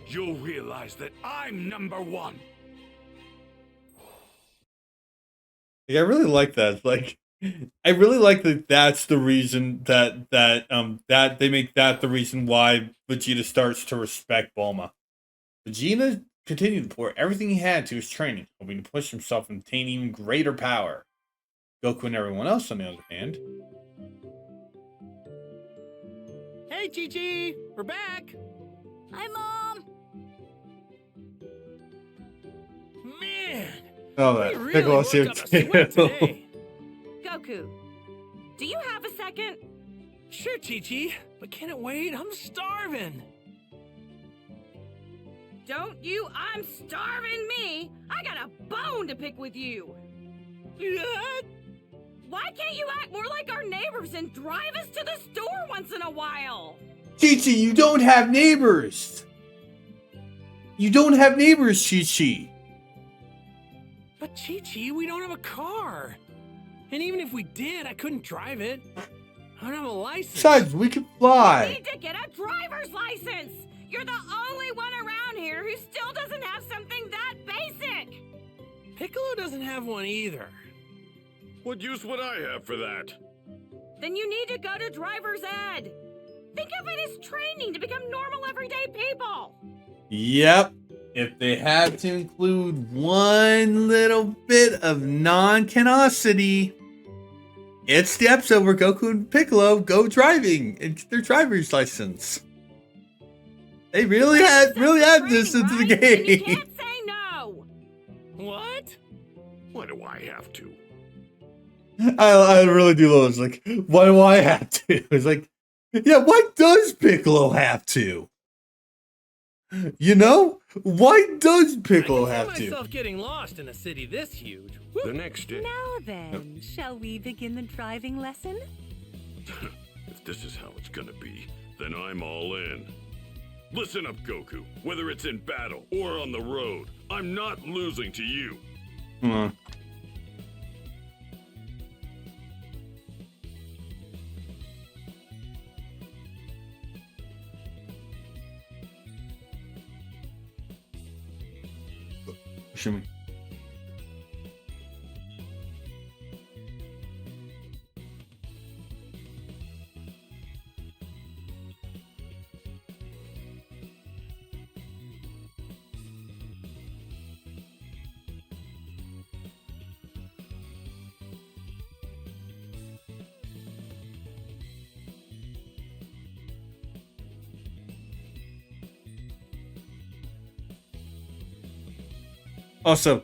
You'll realize that I'm number one. Like, I really like that. Like, I really like that. That's the reason that they make that the reason why Vegeta starts to respect Bulma. Vegeta continued to pour everything he had to his training, hoping to push himself and attain even greater power. Goku and everyone else, on the other hand. Hey, Chi-Chi! We're back! Hi, Mom! Man! Oh, we that really Piccolo's here worked up a sweat too. today. Goku, do you have a second? Sure, Chi-Chi, but can it wait? I'm starving. Don't you I'm starving me! I got a bone to pick with you! What? Why can't you act more like our neighbors and drive us to the store once in a while? Chi-Chi, you don't have neighbors. You don't have neighbors, Chi-Chi. But Chi-Chi, we don't have a car. And even if we did, I couldn't drive it. I don't have a license. Besides, we can You fly. need to get a driver's license! You're the only one around here who still doesn't have something that basic! Piccolo doesn't have one either. What use would I have for that? Then you need to go to driver's ed. Think of it as training to become normal everyday people. Yep. If they had to include one little bit of non-canosity, it's the episode where Goku and Piccolo go driving and get their driver's license. They really had this into the Right? And you game. can't say no. What? Why do I have to? I really do love it. It's like, why do I have to? It's like, yeah, why does Piccolo have to? You know? Why does Piccolo I have can see to? myself getting lost in a city this huge. The next day, Now then, shall we begin the driving lesson? If this is how it's gonna be, then I'm all in. Listen up, Goku. Whether it's in battle or on the road, I'm not losing to you. Come on. Show me. Also,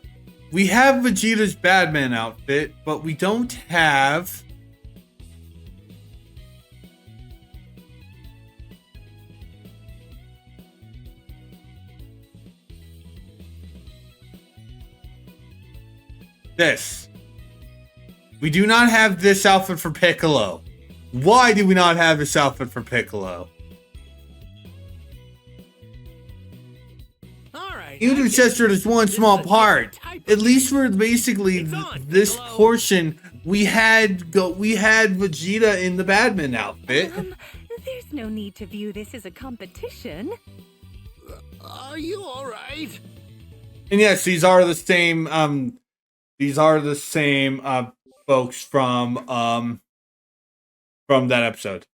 we have Vegeta's Batman outfit, but we don't have... this. We do not have this outfit for Piccolo. Why do we not have this outfit for Piccolo? Alright. Even just for this one small part. At least for basically this portion, we had Vegeta in the Batman outfit. There's no need to view this as a competition. Are you alright? And yes, these are the same folks from that episode.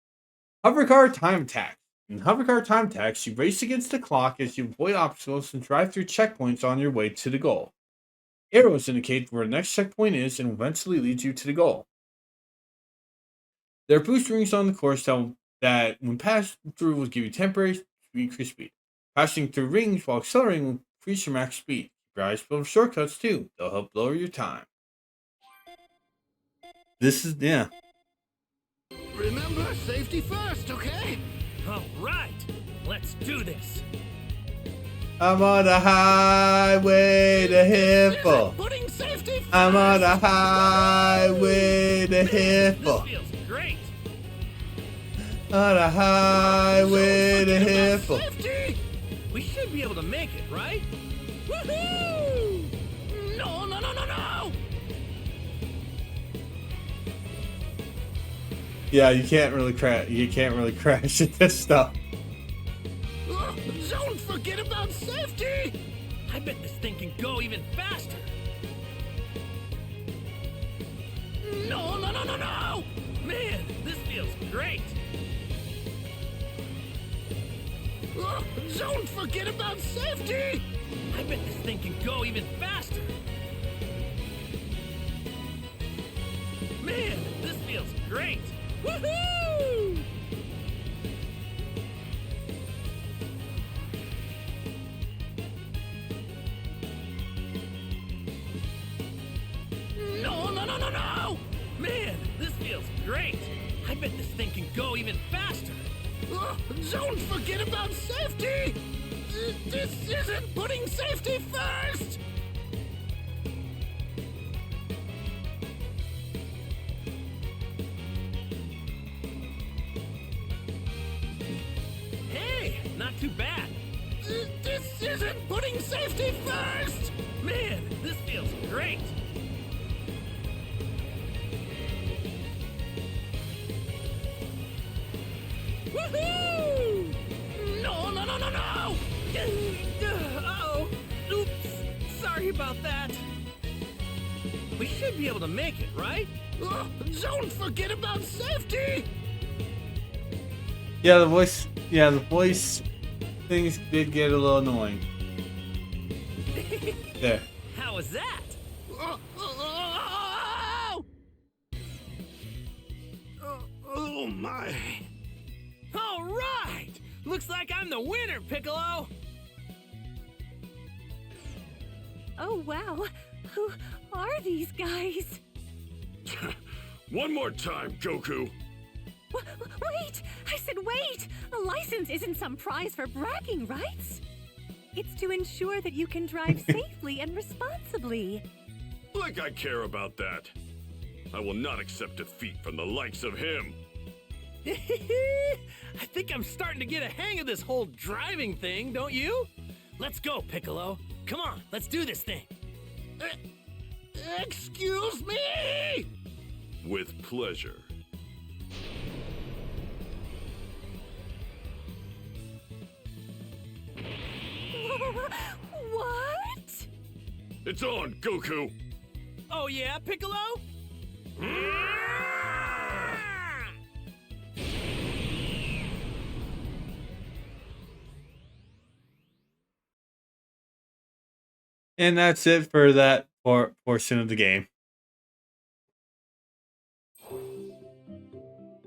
Hovercar time attack. In hovercar time attacks, you race against the clock as you avoid obstacles and drive through checkpoints on your way to the goal. Arrows indicate where the next checkpoint is and eventually leads you to the goal. There are boost rings on the course that when passed through will give you temporary increased speed. Passing through rings while accelerating will increase your max speed. Keep your eyes peeled for shortcuts too. They'll help lower your time. This is, yeah. Remember, safety first, okay? Alright. Let's do this. I'm on the highway to Hiffle. Putting safety first. I'm on the highway to Hiffle. This feels great. On the highway to Hiffle. Safety. We should be able to make it, right? Woohoo! No, no, no, no, no! Yeah, you can't really crash. You can't really crash at this stuff. Don't forget about safety! I bet this thing can go even faster. No, no, no, no, no! Man, this feels great. Don't forget about safety! I bet this thing can go even faster. Man, this feels great. Woohoo! No, no, no, no, no! Man, this feels great. I bet this thing can go even faster. Don't forget about safety! This isn't putting safety first! Hey, not too bad. This isn't putting safety first! Man, this feels great. Woohoo! No, no, no, no, no! Uh-oh. Oops. Sorry about that. We should be able to make it, right? Don't forget about safety! Yeah, the voice things did get a little annoying. There. How was that? Oh my. All right! Looks like I'm the winner, Piccolo! Oh, wow. Who are these guys? One more time, Goku. Wait! I said wait! A license isn't some prize for bragging rights. It's to ensure that you can drive safely and responsibly. Like I care about that. I will not accept defeat from the likes of him. I think I'm starting to get a hang of this whole driving thing, don't you? Let's go, Piccolo. Come on, let's do this thing. Excuse me! With pleasure. What? It's on, Goku! Oh yeah, Piccolo? And that's it for that portion of the game.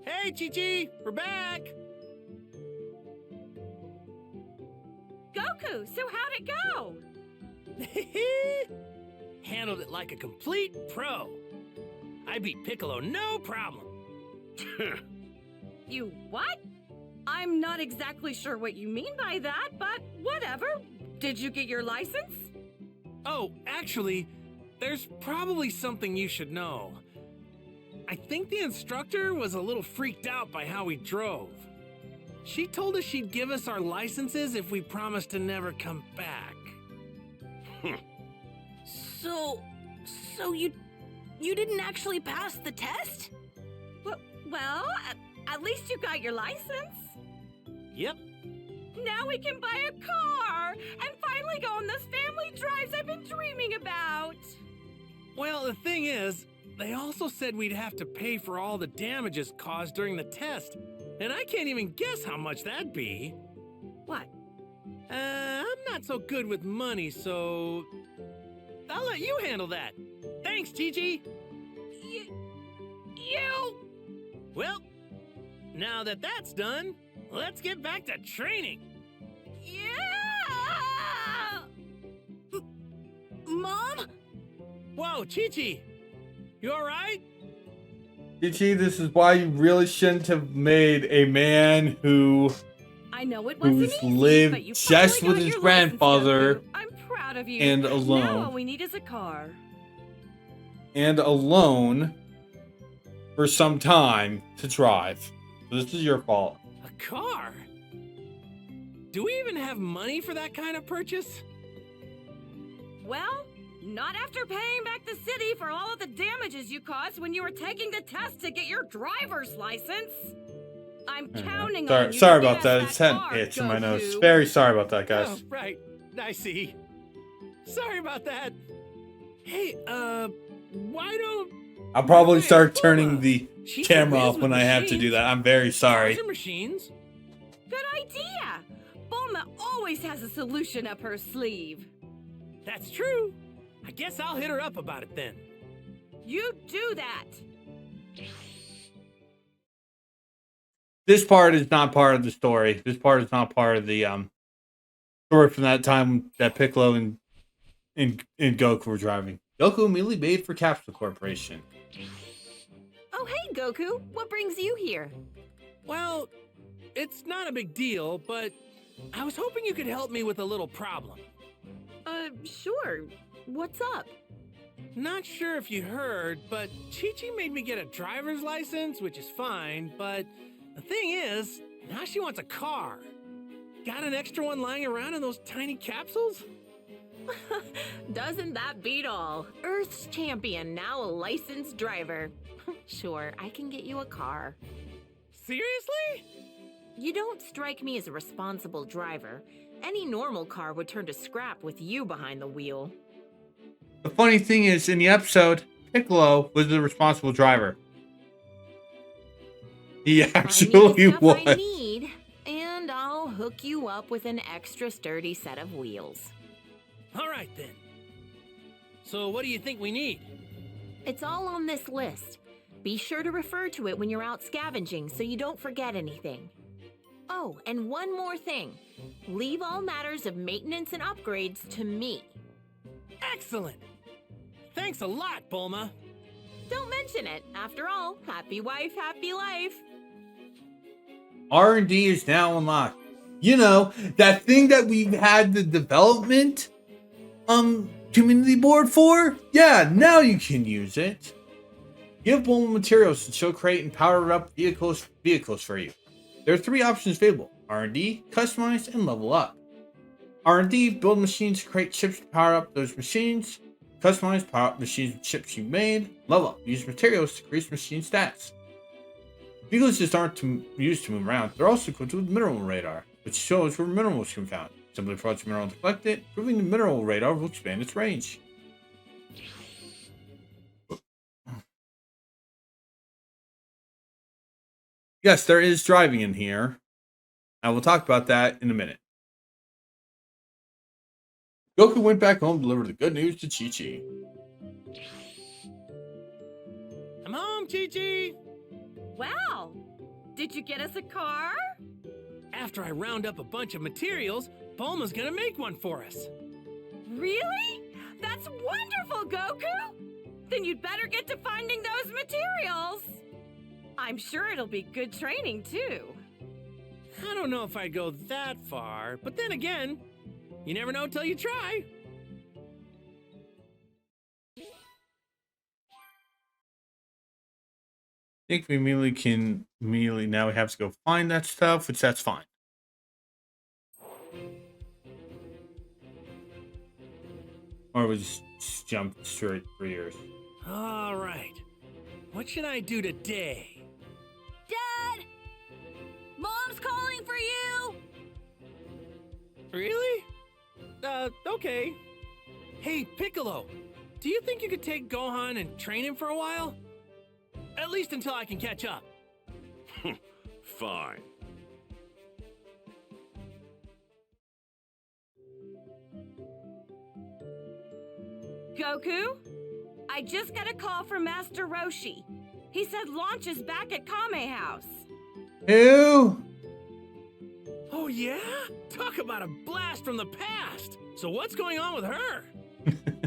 Hey, Chi-Chi, we're back! Goku, so how'd it go? Handled it like a complete pro. I beat Piccolo, no problem. You what? I'm not exactly sure what you mean by that, but whatever. Did you get your license? Oh, actually, there's probably something you should know. I think the instructor was a little freaked out by how we drove. She told us she'd give us our licenses if we promised to never come back. So you didn't actually pass the test? Well, at least you got your license. Yep. Now we can buy a car and finally go on those family drives I've been dreaming about. Well, the thing is, they also said we'd have to pay for all the damages caused during the test. And I can't even guess how much that'd be. What? I'm not so good with money, so I'll let you handle that. Thanks, Chi-Chi. You... Well, now that that's done, let's get back to training. Yeah! Mom? Whoa, Chi-Chi. You all right? Ichi, this is why you really shouldn't have made a man who I know it wasn't who's easy, lived but you just finally with got his your grandfather license, Goku. I'm proud of you. and Now alone. all we need is a car. And alone for some time to drive. So this is your fault. A car? Do we even have money for that kind of purchase? Well, not after paying back the city for all of the damages you caused when you were taking the test to get your driver's license. I'm counting on you. Sorry to about get that. us It's had car, an itch in my nose. Goku. Very sorry about that, Oh, guys. right. I see. Sorry about that. Hey, why don't... I'll probably Hey, start Bulma. turning the She's camera the biz off when with I have to do machines. that. I'm very sorry. Cars are machines. Good idea. Bulma always has a solution up her sleeve. That's true. I guess I'll hit her up about it then. You do that. This part is not part of the story. This part is not part of the story from that time that Piccolo and Goku were driving. Goku immediately made for Capsule Corporation. Oh, hey, Goku. What brings you here? Well, it's not a big deal, but I was hoping you could help me with a little problem. Sure. What's up? Not sure if you heard, but Chi-Chi made me get a driver's license, which is fine, but the thing is, now she wants a car. Got an extra one lying around in those tiny capsules? Doesn't that beat all? Earth's champion, now a licensed driver. Sure, I can get you a car. Seriously? You don't strike me as a responsible driver. Any normal car would turn to scrap with you behind the wheel. The funny thing is, in the episode, Piccolo was the responsible driver. He actually I was. need, and I'll hook you up with an extra sturdy set of wheels. All right then. So what do you think we need? It's all on this list. Be sure to refer to it when you're out scavenging so you don't forget anything. Oh, and one more thing. Leave all matters of maintenance and upgrades to me. Excellent! Thanks a lot, Bulma. Don't mention it. After all, happy wife, happy life. R&D is now unlocked. You know, that thing that we've had the development community board for? Yeah, now you can use it. Give Bulma materials to she'll create and power up vehicles for you. There are 3 options available: R&D, customize, and level up. R&D, build machines to create chips to power up those machines. Customize, power up machines with chips you made. Level up, use materials to increase machine stats. Vehicles just aren't used to move around. They're also equipped with mineral radar, which shows where minerals can be found. Simply approach a mineral to collect it, proving the mineral radar will expand its range. Yes, there is driving in here. I will talk about that in a minute. Goku went back home to deliver the good news to Chi-Chi. I'm home, Chi-Chi! Wow! Did you get us a car? After I round up a bunch of materials, Bulma's gonna make one for us. Really? That's wonderful, Goku! Then you'd better get to finding those materials. I'm sure it'll be good training, too. I don't know if I'd go that far, but then again, you never know till you try. I think we immediately now we have to go find that stuff, which that's fine. Or we just jump straight 3 years. All right. What should I do today? Dad! Mom's calling for you! Really? Okay. Hey, Piccolo, do you think you could take Gohan and train him for a while? At least until I can catch up. Fine. Goku? I just got a call from Master Roshi. He said launch is back at Kame House. Who? Oh yeah? Talk about a blast from the past! So what's going on with her?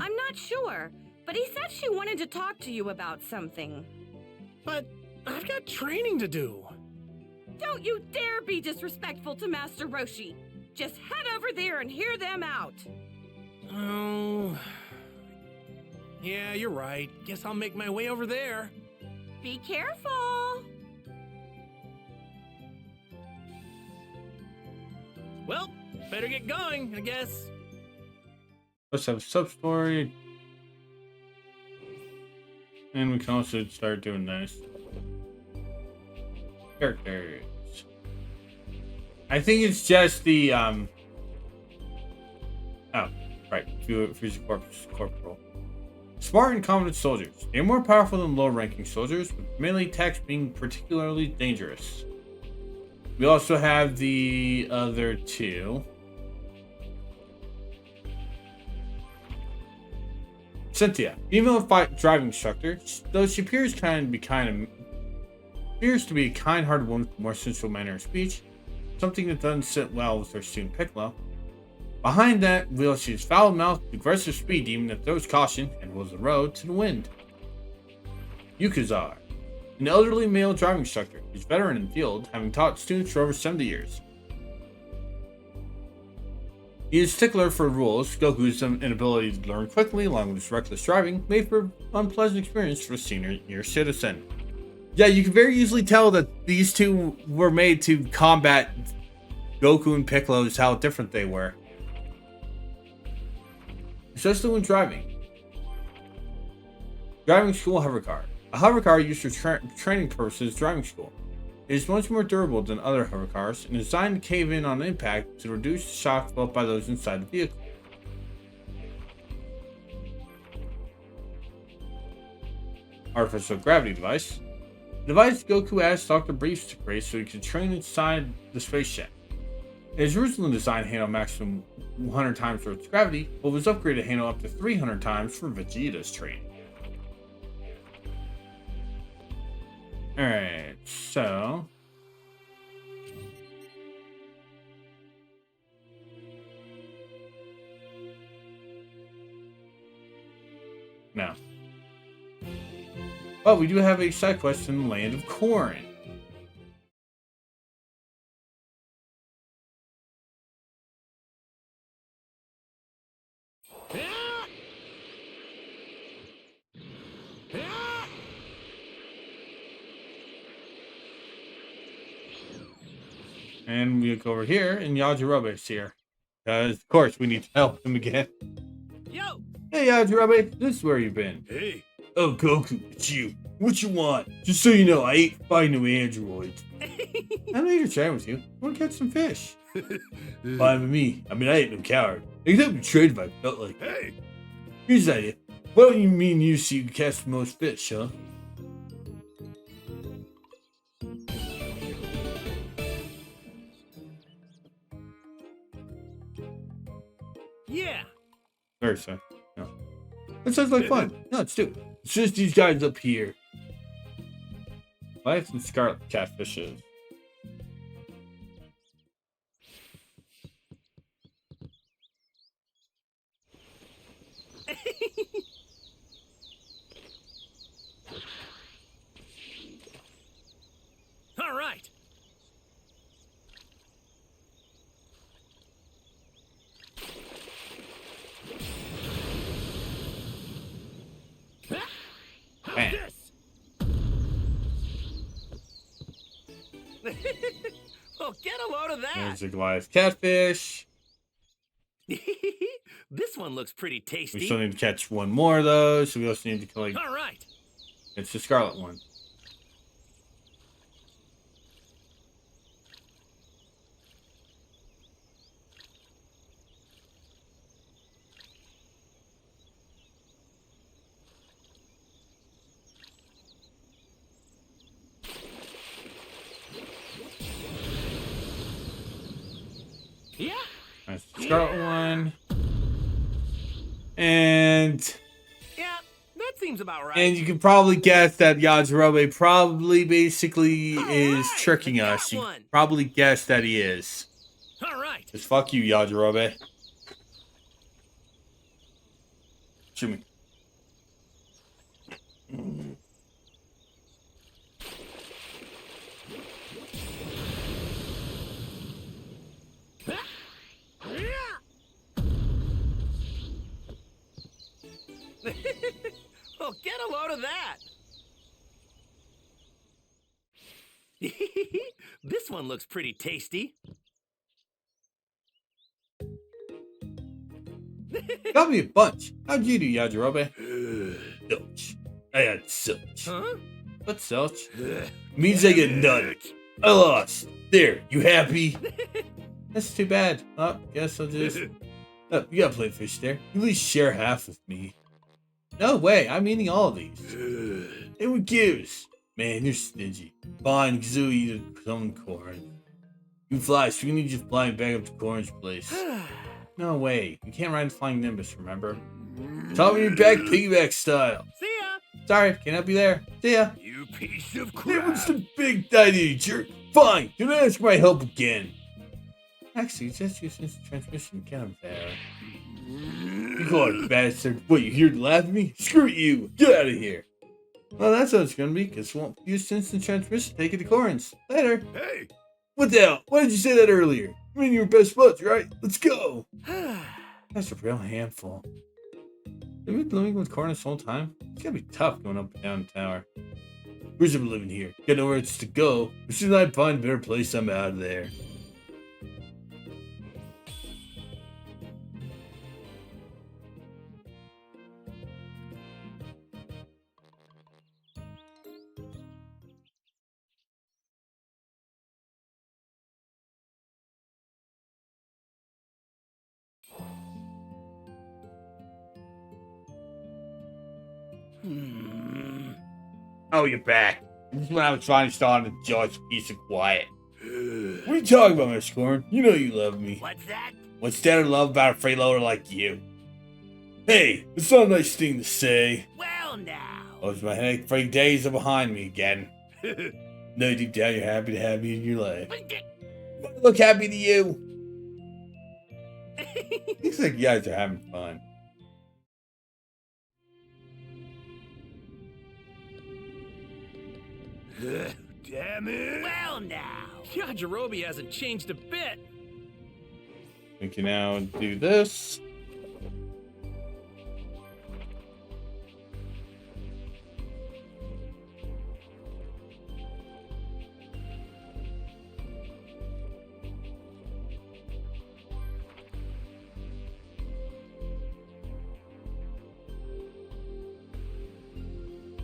I'm not sure, but he said she wanted to talk to you about something. But I've got training to do. Don't you dare be disrespectful to Master Roshi. Just head over there and hear them out. Oh... Yeah, you're right. Guess I'll make my way over there. Be careful. Well, better get going, I guess. Let's have a sub-story. And we can also start doing this. Characters. I think it's just the, oh, right. Fusion Corporal. Smart and competent soldiers. They are more powerful than low-ranking soldiers, with melee attacks being particularly dangerous. We also have the other 2. Cynthia, female driving instructor. Though she appears to be a kind-hearted woman with more sensual manner of speech, something that doesn't sit well with her student Piccolo. Behind that wheel, she is foul-mouthed, aggressive speed demon that throws caution and wills the road to the wind. Yukazar, an elderly male driving instructor who's veteran in the field, having taught students for over 70 years. He is stickler for rules. Goku's inability to learn quickly, along with his reckless driving, made for an unpleasant experience for a senior citizen. Yeah, you can very easily tell that these two were made to combat Goku and Piccolo's how different they were. Especially when driving. Driving school hovercar. A hovercar used for training purposes driving school. It is much more durable than other hovercars and is designed to cave in on impact to reduce the shock felt by those inside the vehicle. Artificial gravity device. The device Goku asked Dr. Briefs to create so he could train inside the space jet. It is originally designed to handle maximum 100 times for its gravity, but was upgraded to handle up to 300 times for Vegeta's training. Alright, so... now. But we do have a side quest in the land of Corin. And we look over here, and Yajirobe's here. Because, of course, we need to help him again. Yo! Hey, Yajirobe, this is where you've been. Hey, Oh, Goku, it's you. What you want? Just so you know, I ain't fighting no androids. I'm here to chat with you. I want to catch some fish. Fine with me. I mean, I ain't no coward. I could help you trade if I felt like it. hey! Here's the idea. Why don't you mean you so you can catch the most fish, huh? Yeah! Very sorry. No. That sounds like fun. No, let's do it. It's just these guys up here. I have some scarlet catfishes. All right. Man. Oh, get a load of that. There's a Goliath catfish. This one looks pretty We tasty. still need to catch one more of those. So we also need to collect. All right. It's the scarlet one. Yeah. That's the scarlet one. And Yeah, that seems about right. you can probably guess that Yajirobe probably basically is right, tricking I got us. You one. probably guess that he is. All right. Just fuck you, Yajirobe. Shoot me. Oh, get a load of that. This one looks pretty tasty. Got me a bunch. How'd you do, Yajirobe? Zilch. I had zilch. Huh? What's zilch? Means I get none. I lost. There, you happy? That's too bad. Oh, guess I'll just... Oh, you got plenty of fish there. You at least share half with me. No way, I'm eating all of these. Hey, what gives? Man, you're stingy. Fine, because you'll eat some corn. You fly, so we need you flying back up to Corn's place. No way, you can't ride Flying Nimbus, remember? Tell me you're back piggyback style. See ya. Sorry, can't help you there. See ya. You piece of Hey, crap! what's the big idea, jerk? Fine, don't ask my help again. Actually, just use this transmission. Get him there. You call it bastard. What, you here to laugh at me? Screw you. Get out of here. Well, that's how it's gonna be, because we won't use instant transmission. Take it to Corins. Later. Hey! What the hell? Why did you say that earlier? I mean, you were best buds, right? Let's go. That's a real handful. Have you been living with Corin this whole time? It's gotta be tough going up and down the tower. Where's been living here? Got nowhere else to go. As soon as I find a better place, I'm out of there. Oh, you're back. This is when I was finally starting to enjoy some peace and quiet. What are you talking about, Miss Corn? You know you love me. What's that? What's there to love about a freeloader like you? Hey, it's not a nice thing to say. Well, now. Oh, my headache freak days are behind me again. No, deep down, you're happy to have me in your life. I look happy to you. Looks like you guys are having fun. Damn it! Well now. Yajirobe hasn't changed a bit. We can now do this.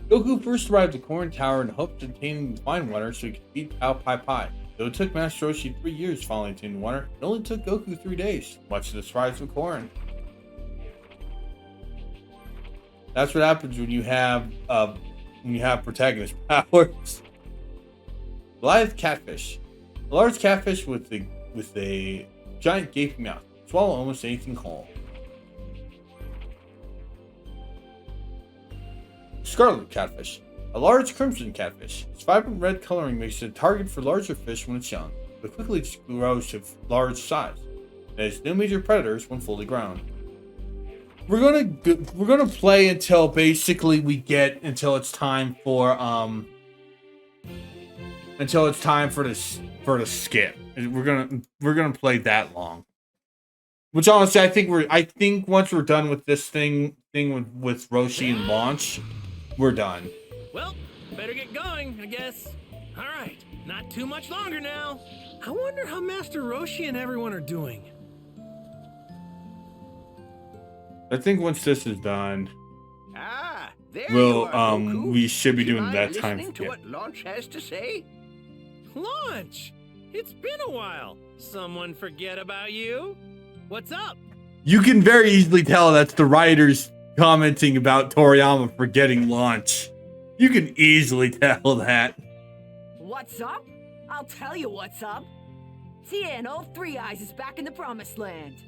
Goku first arrived at Korin Tower in hopes of obtaining Divine Water so he could beat Pao Pai Pai. Though it took Master Roshi 3 years following obtaining water, it only took Goku 3 days, much to the surprise of Korin. That's what happens when you have protagonist powers. Goliath catfish. A large catfish with a giant gaping mouth. Swallow almost anything whole. Scarlet catfish. A large crimson catfish. Its vibrant red coloring makes it a target for larger fish when it's young, but quickly grows to large size. It has no major predators when fully grown. We're gonna play until basically until it's time for the skip. We're gonna play that long. Which honestly, I think once we're done with this thing with Roshi and launch, we're done. Well, better get going, I guess. All right, not too much longer now. I wonder how Master Roshi and everyone are doing. I think once this is done, There you are, Goku. we should be Do you doing mind that time listening to skip. what Launch has to say? Launch! It's been a while. Someone forget about you? What's up? You can very easily tell that's the writers commenting about Toriyama forgetting launch. You can easily tell that. What's up? I'll tell you what's up. Tien, old Three Eyes is back in the Promised Land.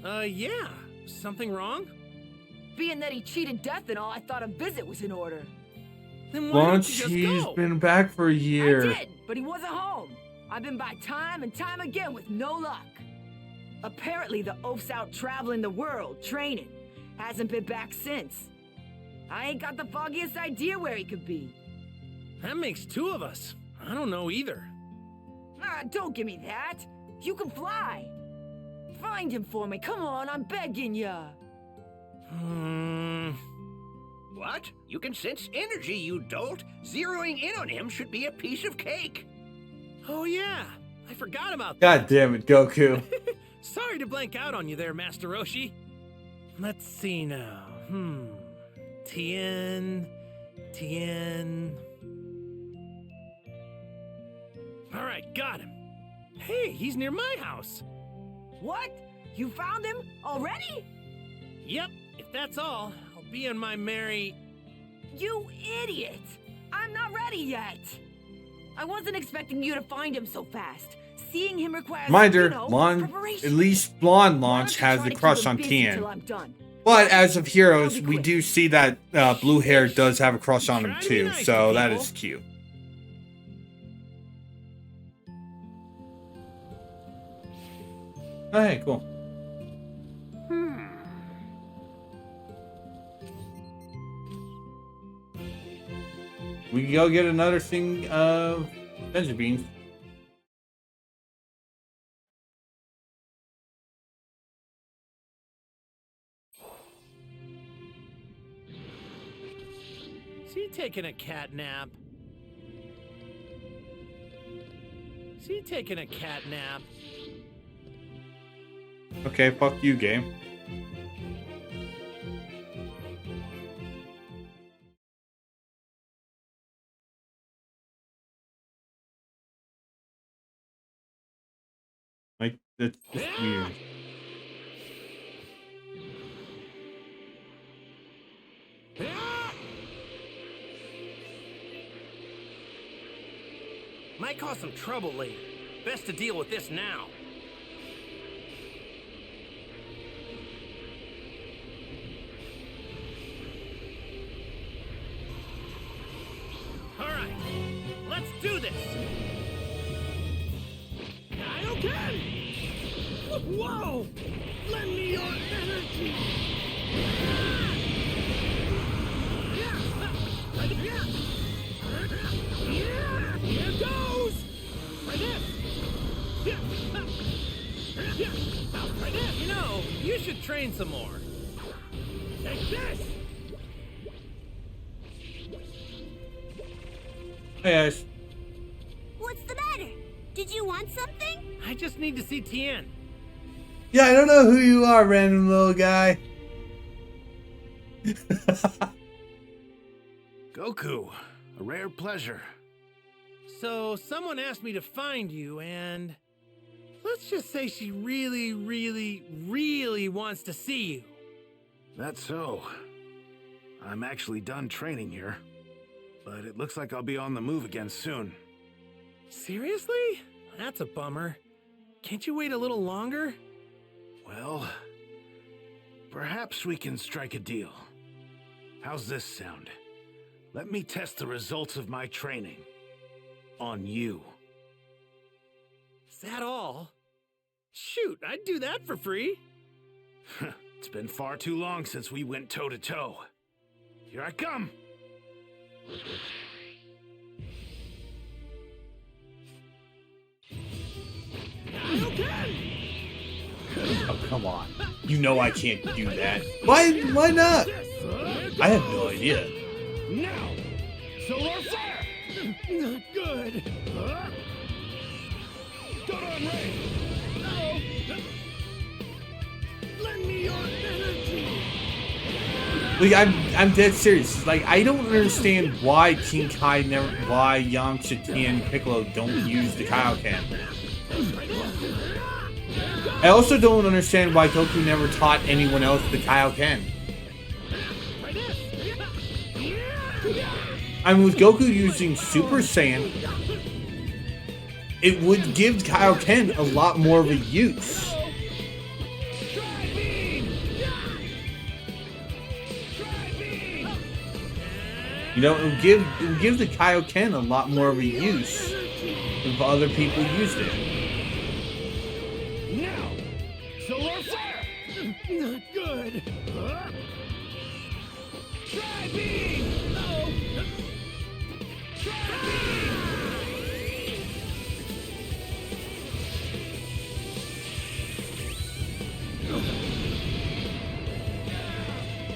Yeah. Something wrong? Being that he cheated death and all, I thought a visit was in order. Then why Launch, don't you just he's go? been back for a year. I did, but he wasn't home. I've been by time and time again with no luck. Apparently the oaf's out traveling the world, training. Hasn't been back since. I ain't got the foggiest idea where he could be. That makes two of us. I don't know either. Don't give me that. You can fly. Find him for me. Come on, I'm begging ya. What? You can sense energy, you dolt. Zeroing in on him should be a piece of cake. Oh yeah, I forgot about that. God damn it, Goku. Sorry to blank out on you there, Master Roshi. Let's see now. Tien. All right, got him. Hey, he's near my house. What? You found him already? Yep, if that's all, I'll be on my merry... You idiot! I'm not ready yet. I wasn't expecting you to find him so fast. Seeing him requires, preparation. At least blonde Launch has a crush on Tien. But as of Heroes, we do see that blue hair does have a crush on him too, so that is cute. Hey, cool. We can go get another thing of Benja Beans. Is he taking a cat nap? Is he taking a cat nap? Okay, fuck you, game. Like, that's just weird. Might cause some trouble later. Best to deal with this now. All right, let's do this. Kaioken! Whoa! Lend me your energy. Yeah! should train some more. Take this! Hey guys. What's the matter? Did you want something? I just need to see Tien. Yeah, I don't know who you are, random little guy. Goku, a rare pleasure. So, someone asked me to find you, and let's just say she really, really, really wants to see you. That's so. I'm actually done training here, but it looks like I'll be on the move again soon. Seriously? That's a bummer. Can't you wait a little longer? Well, perhaps we can strike a deal. How's this sound? Let me test the results of my training. On you. Is that all? Shoot, I'd do that for free. It's been far too long since we went toe-to-toe. Here I come! Oh, come on. You know I can't do that. Why not? I have no idea. Now! Solar flare! Not good. Dodon ray! No! Lend me your energy! Like, I'm dead serious. Like, I don't understand why King Kai never, why Yamcha, Tien, Piccolo don't use the Kaioken. I also don't understand why Goku never taught anyone else the Kaioken. I mean, with Goku using Super Saiyan, it would give Kaioken a lot more of a use. You know, it would give the Kaioken a lot more of a use if other people used it. Now! Solar flare! Not good. Try beam! No! Try beam!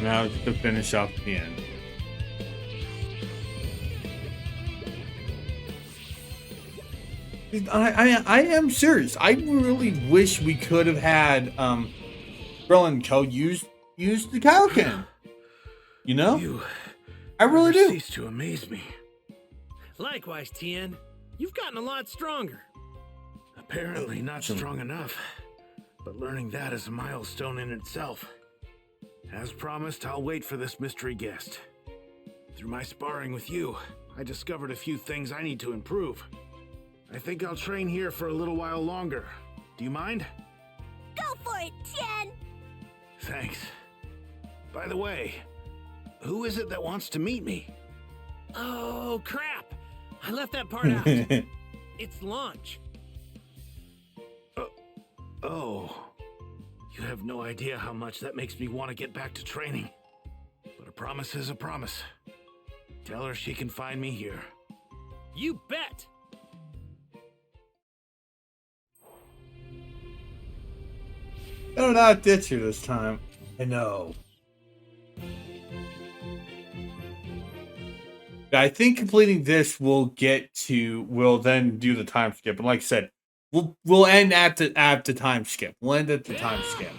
Now just to finish off the end. I am serious. I really wish we could have had Krillin Co use the Kaioken. You know? You I really do. cease to amaze me. Likewise, Tien. You've gotten a lot stronger. Apparently not strong enough, but learning that is a milestone in itself. As promised, I'll wait for this mystery guest. Through my sparring with you, I discovered a few things I need to improve. I think I'll train here for a little while longer. Do you mind? Go for it, Tien! Thanks. By the way, who is it that wants to meet me? Oh, crap. I left that part out. It's launch. Oh. You have no idea how much that makes me want to get back to training. But a promise is a promise. Tell her she can find me here. You bet. Better not ditch you this time. I know. I think completing this will then do the time skip. And like I said, we'll end at the time skip. We'll end at the time skip.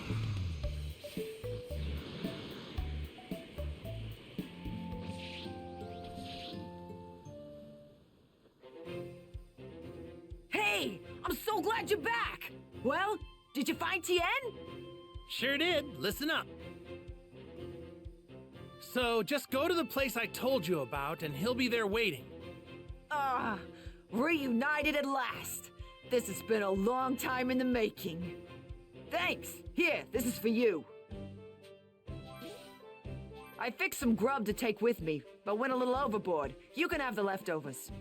Hey, I'm so glad you're back. Well, did you find Tien? Sure did. Listen up. So just go to the place I told you about and he'll be there waiting. Reunited at last. This has been a long time in the making. Thanks. Here, this is for you. I fixed some grub to take with me, but went a little overboard. You can have the leftovers.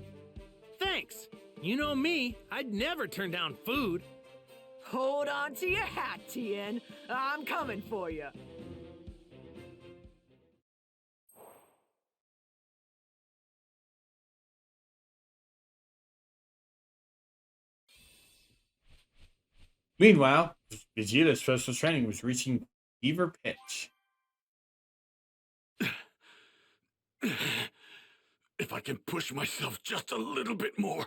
Thanks. You know me, I'd never turn down food. Hold on to your hat, Tien. I'm coming for you. Meanwhile, Vegeta's special training was reaching Fever pitch. If I can push myself just a little bit more,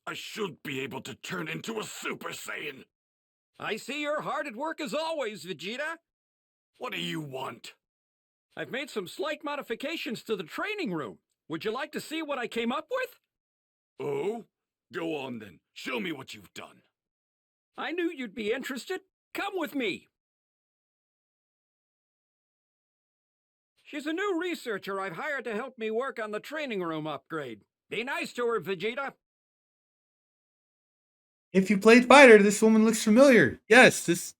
I should be able to turn into a Super Saiyan. I see you're hard at work as always, Vegeta. What do you want? I've made some slight modifications to the training room. Would you like to see what I came up with? Oh? Go on then. Show me what you've done. I knew you'd be interested. Come with me. She's a new researcher I've hired to help me work on the training room upgrade. Be nice to her, Vegeta. If you played Fighter, this woman looks familiar. Yes.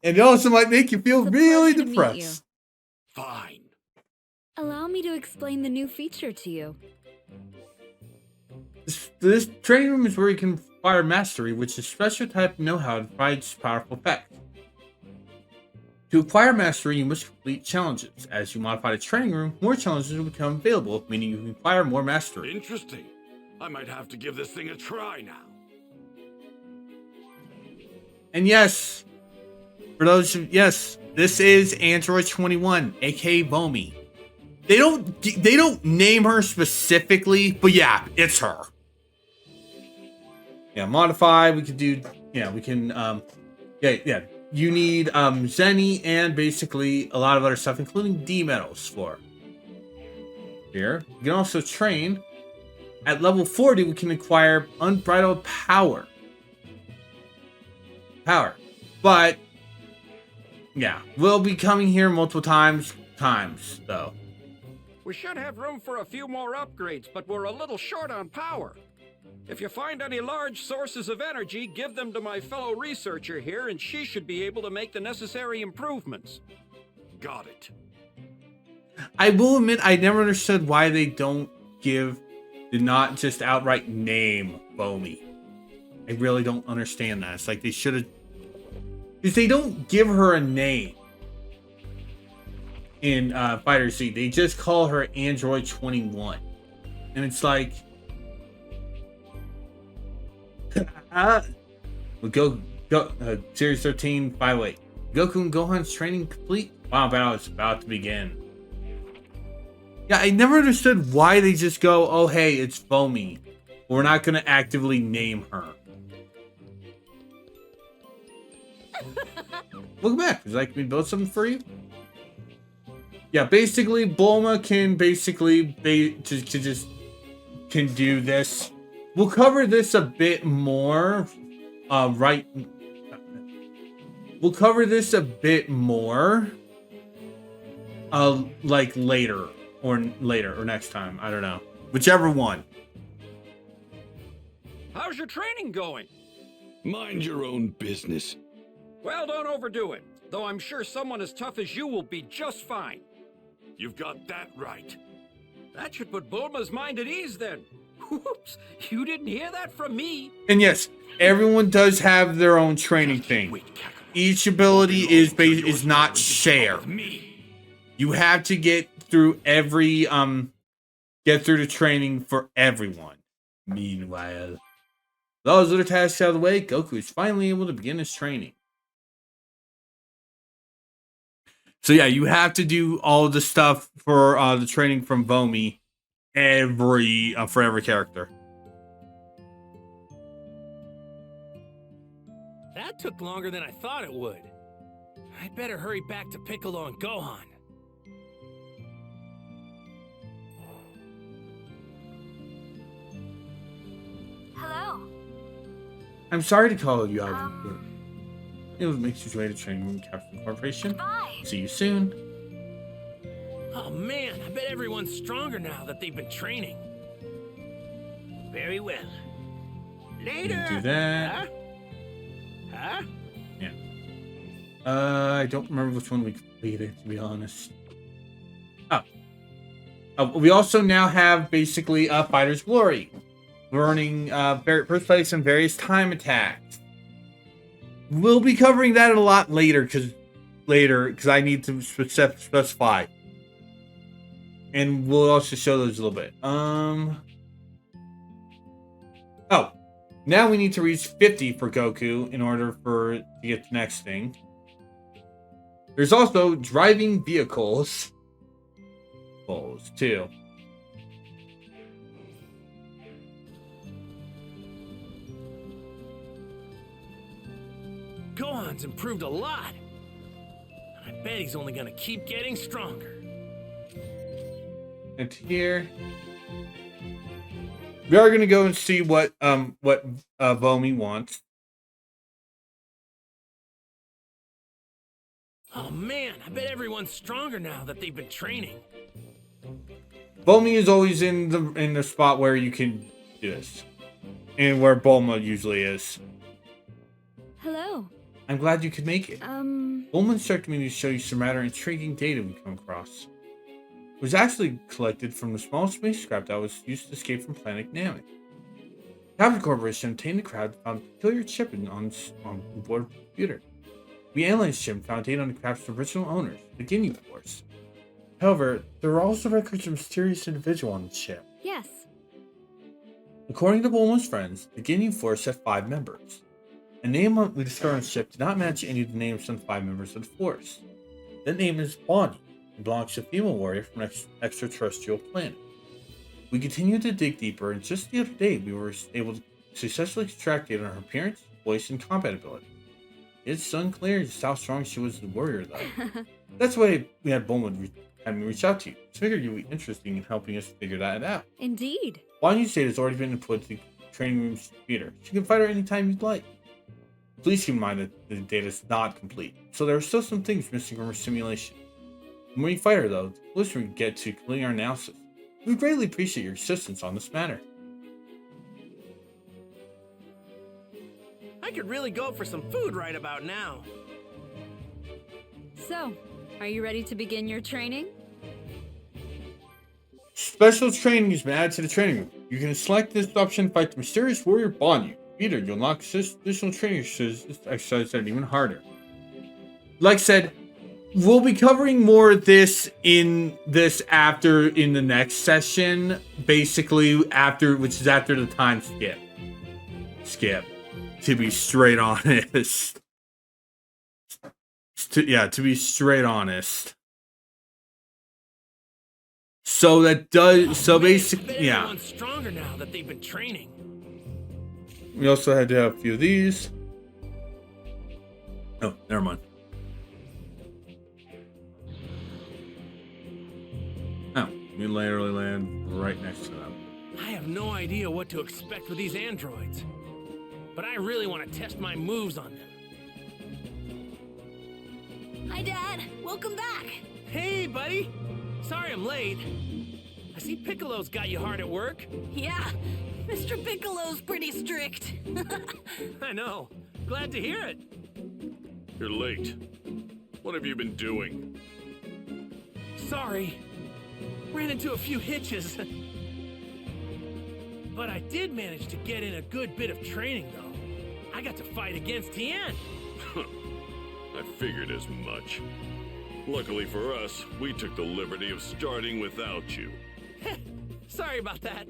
And it also might make you feel really depressed. Fine. Allow me to explain the new feature to you. This training room is where you can acquire mastery, which is a special type of know-how that provides powerful effect. To acquire mastery, you must complete challenges. As you modify the training room, more challenges will become available, meaning you can acquire more mastery. Interesting. I might have to give this thing a try now. And yes, for those who, yes, this is Android 21, aka Vomi. They don't name her specifically, but yeah, it's her. Yeah, modify, we could do, yeah, we can, yeah. You need Zenny and basically a lot of other stuff, including D medals for here. You can also train. At level 40, we can acquire unbridled power. But yeah, we'll be coming here multiple times though. We should have room for a few more upgrades, but we're a little short on power. If you find any large sources of energy, give them to my fellow researcher here, and she should be able to make the necessary improvements. Got it. I will admit, I never understood why they did not just outright name Vomi. I really don't understand that. It's like they should have, because they don't give her a name in Fighter Z. They just call her Android 21, and it's like, go Series 13 508. Goku and Gohan's training complete. Wow, battle is about to begin. Yeah, I never understood why they just go, oh hey, it's Vomi. We're not gonna actively name her. Welcome back. Would you like me to build something for you? Yeah, basically, Bulma can can do this. We'll cover this a bit more, We'll cover this a bit more, like later or next time. I don't know, whichever one. How's your training going? Mind your own business. Well, don't overdo it. Though I'm sure someone as tough as you will be just fine. You've got that right. That should put Bulma's mind at ease then. Whoops, you didn't hear that from me. And yes, everyone does have their own training thing. Each ability is not shared. You have to get through the training for everyone. Meanwhile, those other tasks out of the way, Goku is finally able to begin his training. So yeah, you have to do all the stuff for the training from Vomi for every character. That took longer than I thought it would. I'd better hurry back to Piccolo and Gohan. Hello. I'm sorry to call you out. It would make your way to training room, Captain Corporation. Goodbye. See you soon. Oh man, I bet everyone's stronger now that they've been training. Very well. Later. Do that. Huh? Yeah. I don't remember which one we completed, to be honest. We also now have basically Fighter's Glory, learning first place in various time attacks. We'll be covering that a lot later because I need to specify, and we'll also show those a little bit. Now we need to reach 50 for Goku in order to get the next thing. There's also driving vehicles. Too. Gohan's improved a lot. I bet he's only gonna keep getting stronger. And here we are gonna go and see what Vomi wants. Oh man, I bet everyone's stronger now that they've been training. Vomi is always in the spot where you can do this, and where Bulma usually is. Hello. I'm glad you could make it. Bulma instructed me to show you some rather intriguing data we come across. It was actually collected from the small spacecraft that was used to escape from planet Namek. Captain Corporation obtained the craft and found a peculiar chip on board the computer. We analyzed the chip and found data on the craft's original owners, the Ginyu Force. However, there were also records of a mysterious individual on the ship. Yes. According to Bulma's friends, the Ginyu Force had 5 members. A name we discovered on the ship did not match any of the names of the 5 members of the Force. That name is Bonnie, and belongs to a female warrior from an extraterrestrial planet. We continued to dig deeper, and just the other day we were able to successfully extract data on her appearance, voice, and combat ability. It's unclear just how strong she was as a warrior, though. That's why we had Bulma had me reach out to you. I figured you'd be interested in helping us figure that out. Indeed. Bonnie's data has already been input to the training room's computer. You can fight her anytime you'd like. Please keep in mind that the data is not complete, so there are still some things missing from her simulation. When we fight her, though, the closer we get to completing our analysis, we would greatly appreciate your assistance on this matter. I could really go for some food right about now. So, are you ready to begin your training? Special training has been added to the training room. You can select this option to fight the mysterious warrior Bonnie. Either you'll unlock additional training exercises that are even harder. Like I said, we'll be covering more of this in the next session. Basically, which is after the time skip. To be straight honest. To be straight honest. So that does. So basically, yeah. Everyone's stronger now that they've been training. We also had to have a few of these. Oh, never mind. Oh, we literally land right next to them. I have no idea what to expect with these androids, but I really want to test my moves on them. Hi, Dad. Welcome back. Hey, buddy. Sorry I'm late. I see Piccolo's got you hard at work. Yeah, Mr. Piccolo's pretty strict. I know. Glad to hear it. You're late. What have you been doing? Sorry. Ran into a few hitches. But I did manage to get in a good bit of training, though. I got to fight against Tien. I figured as much. Luckily for us, we took the liberty of starting without you. Sorry about that.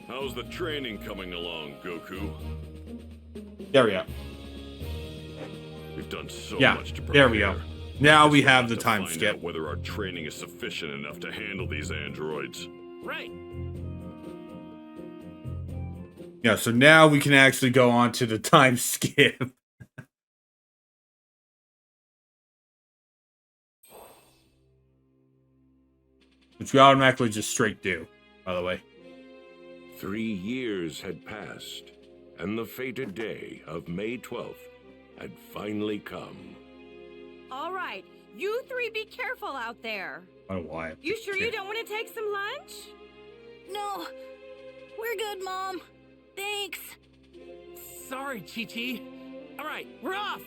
How's the training coming along, Goku? There we go. We've done so Yeah, much to prepare. there we go. Now we have the to time find skip. out whether our training is sufficient enough to handle these androids. Right. Yeah, so now we can actually go on to the time skip. Which we automatically just straight do, by the way. 3 years had passed, and the fated day of May 12th had finally come. All right, you 3 be careful out there. I don't know why. You sure you don't want to take some lunch? No, we're good, Mom. Thanks. Sorry, Chi-Chi. All right, we're off.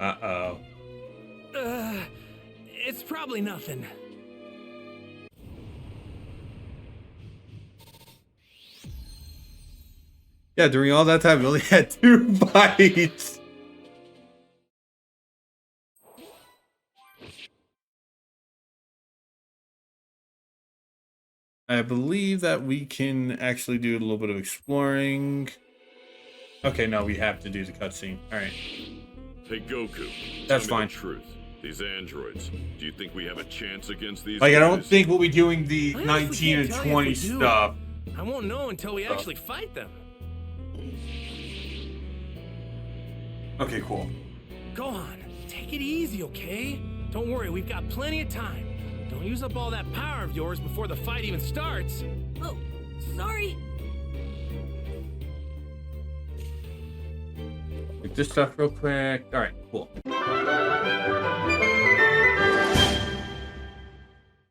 Uh-oh. It's probably nothing. Yeah, during all that time, we only had 2 bites. I believe that we can actually do a little bit of exploring. Okay, no, we have to do the cutscene. All right. Hey, Goku. That's tell me fine. the truth. These androids, do you think we have a chance against these Like, I don't guys? think we'll be doing the I honestly 19 can't and tell you 20 if we do. stuff. I won't know until we actually fight them. Okay, cool. Go on, take it easy, okay? Don't worry, we've got plenty of time. Don't use up all that power of yours before the fight even starts. Oh, sorry. Get this stuff real quick. All right, cool.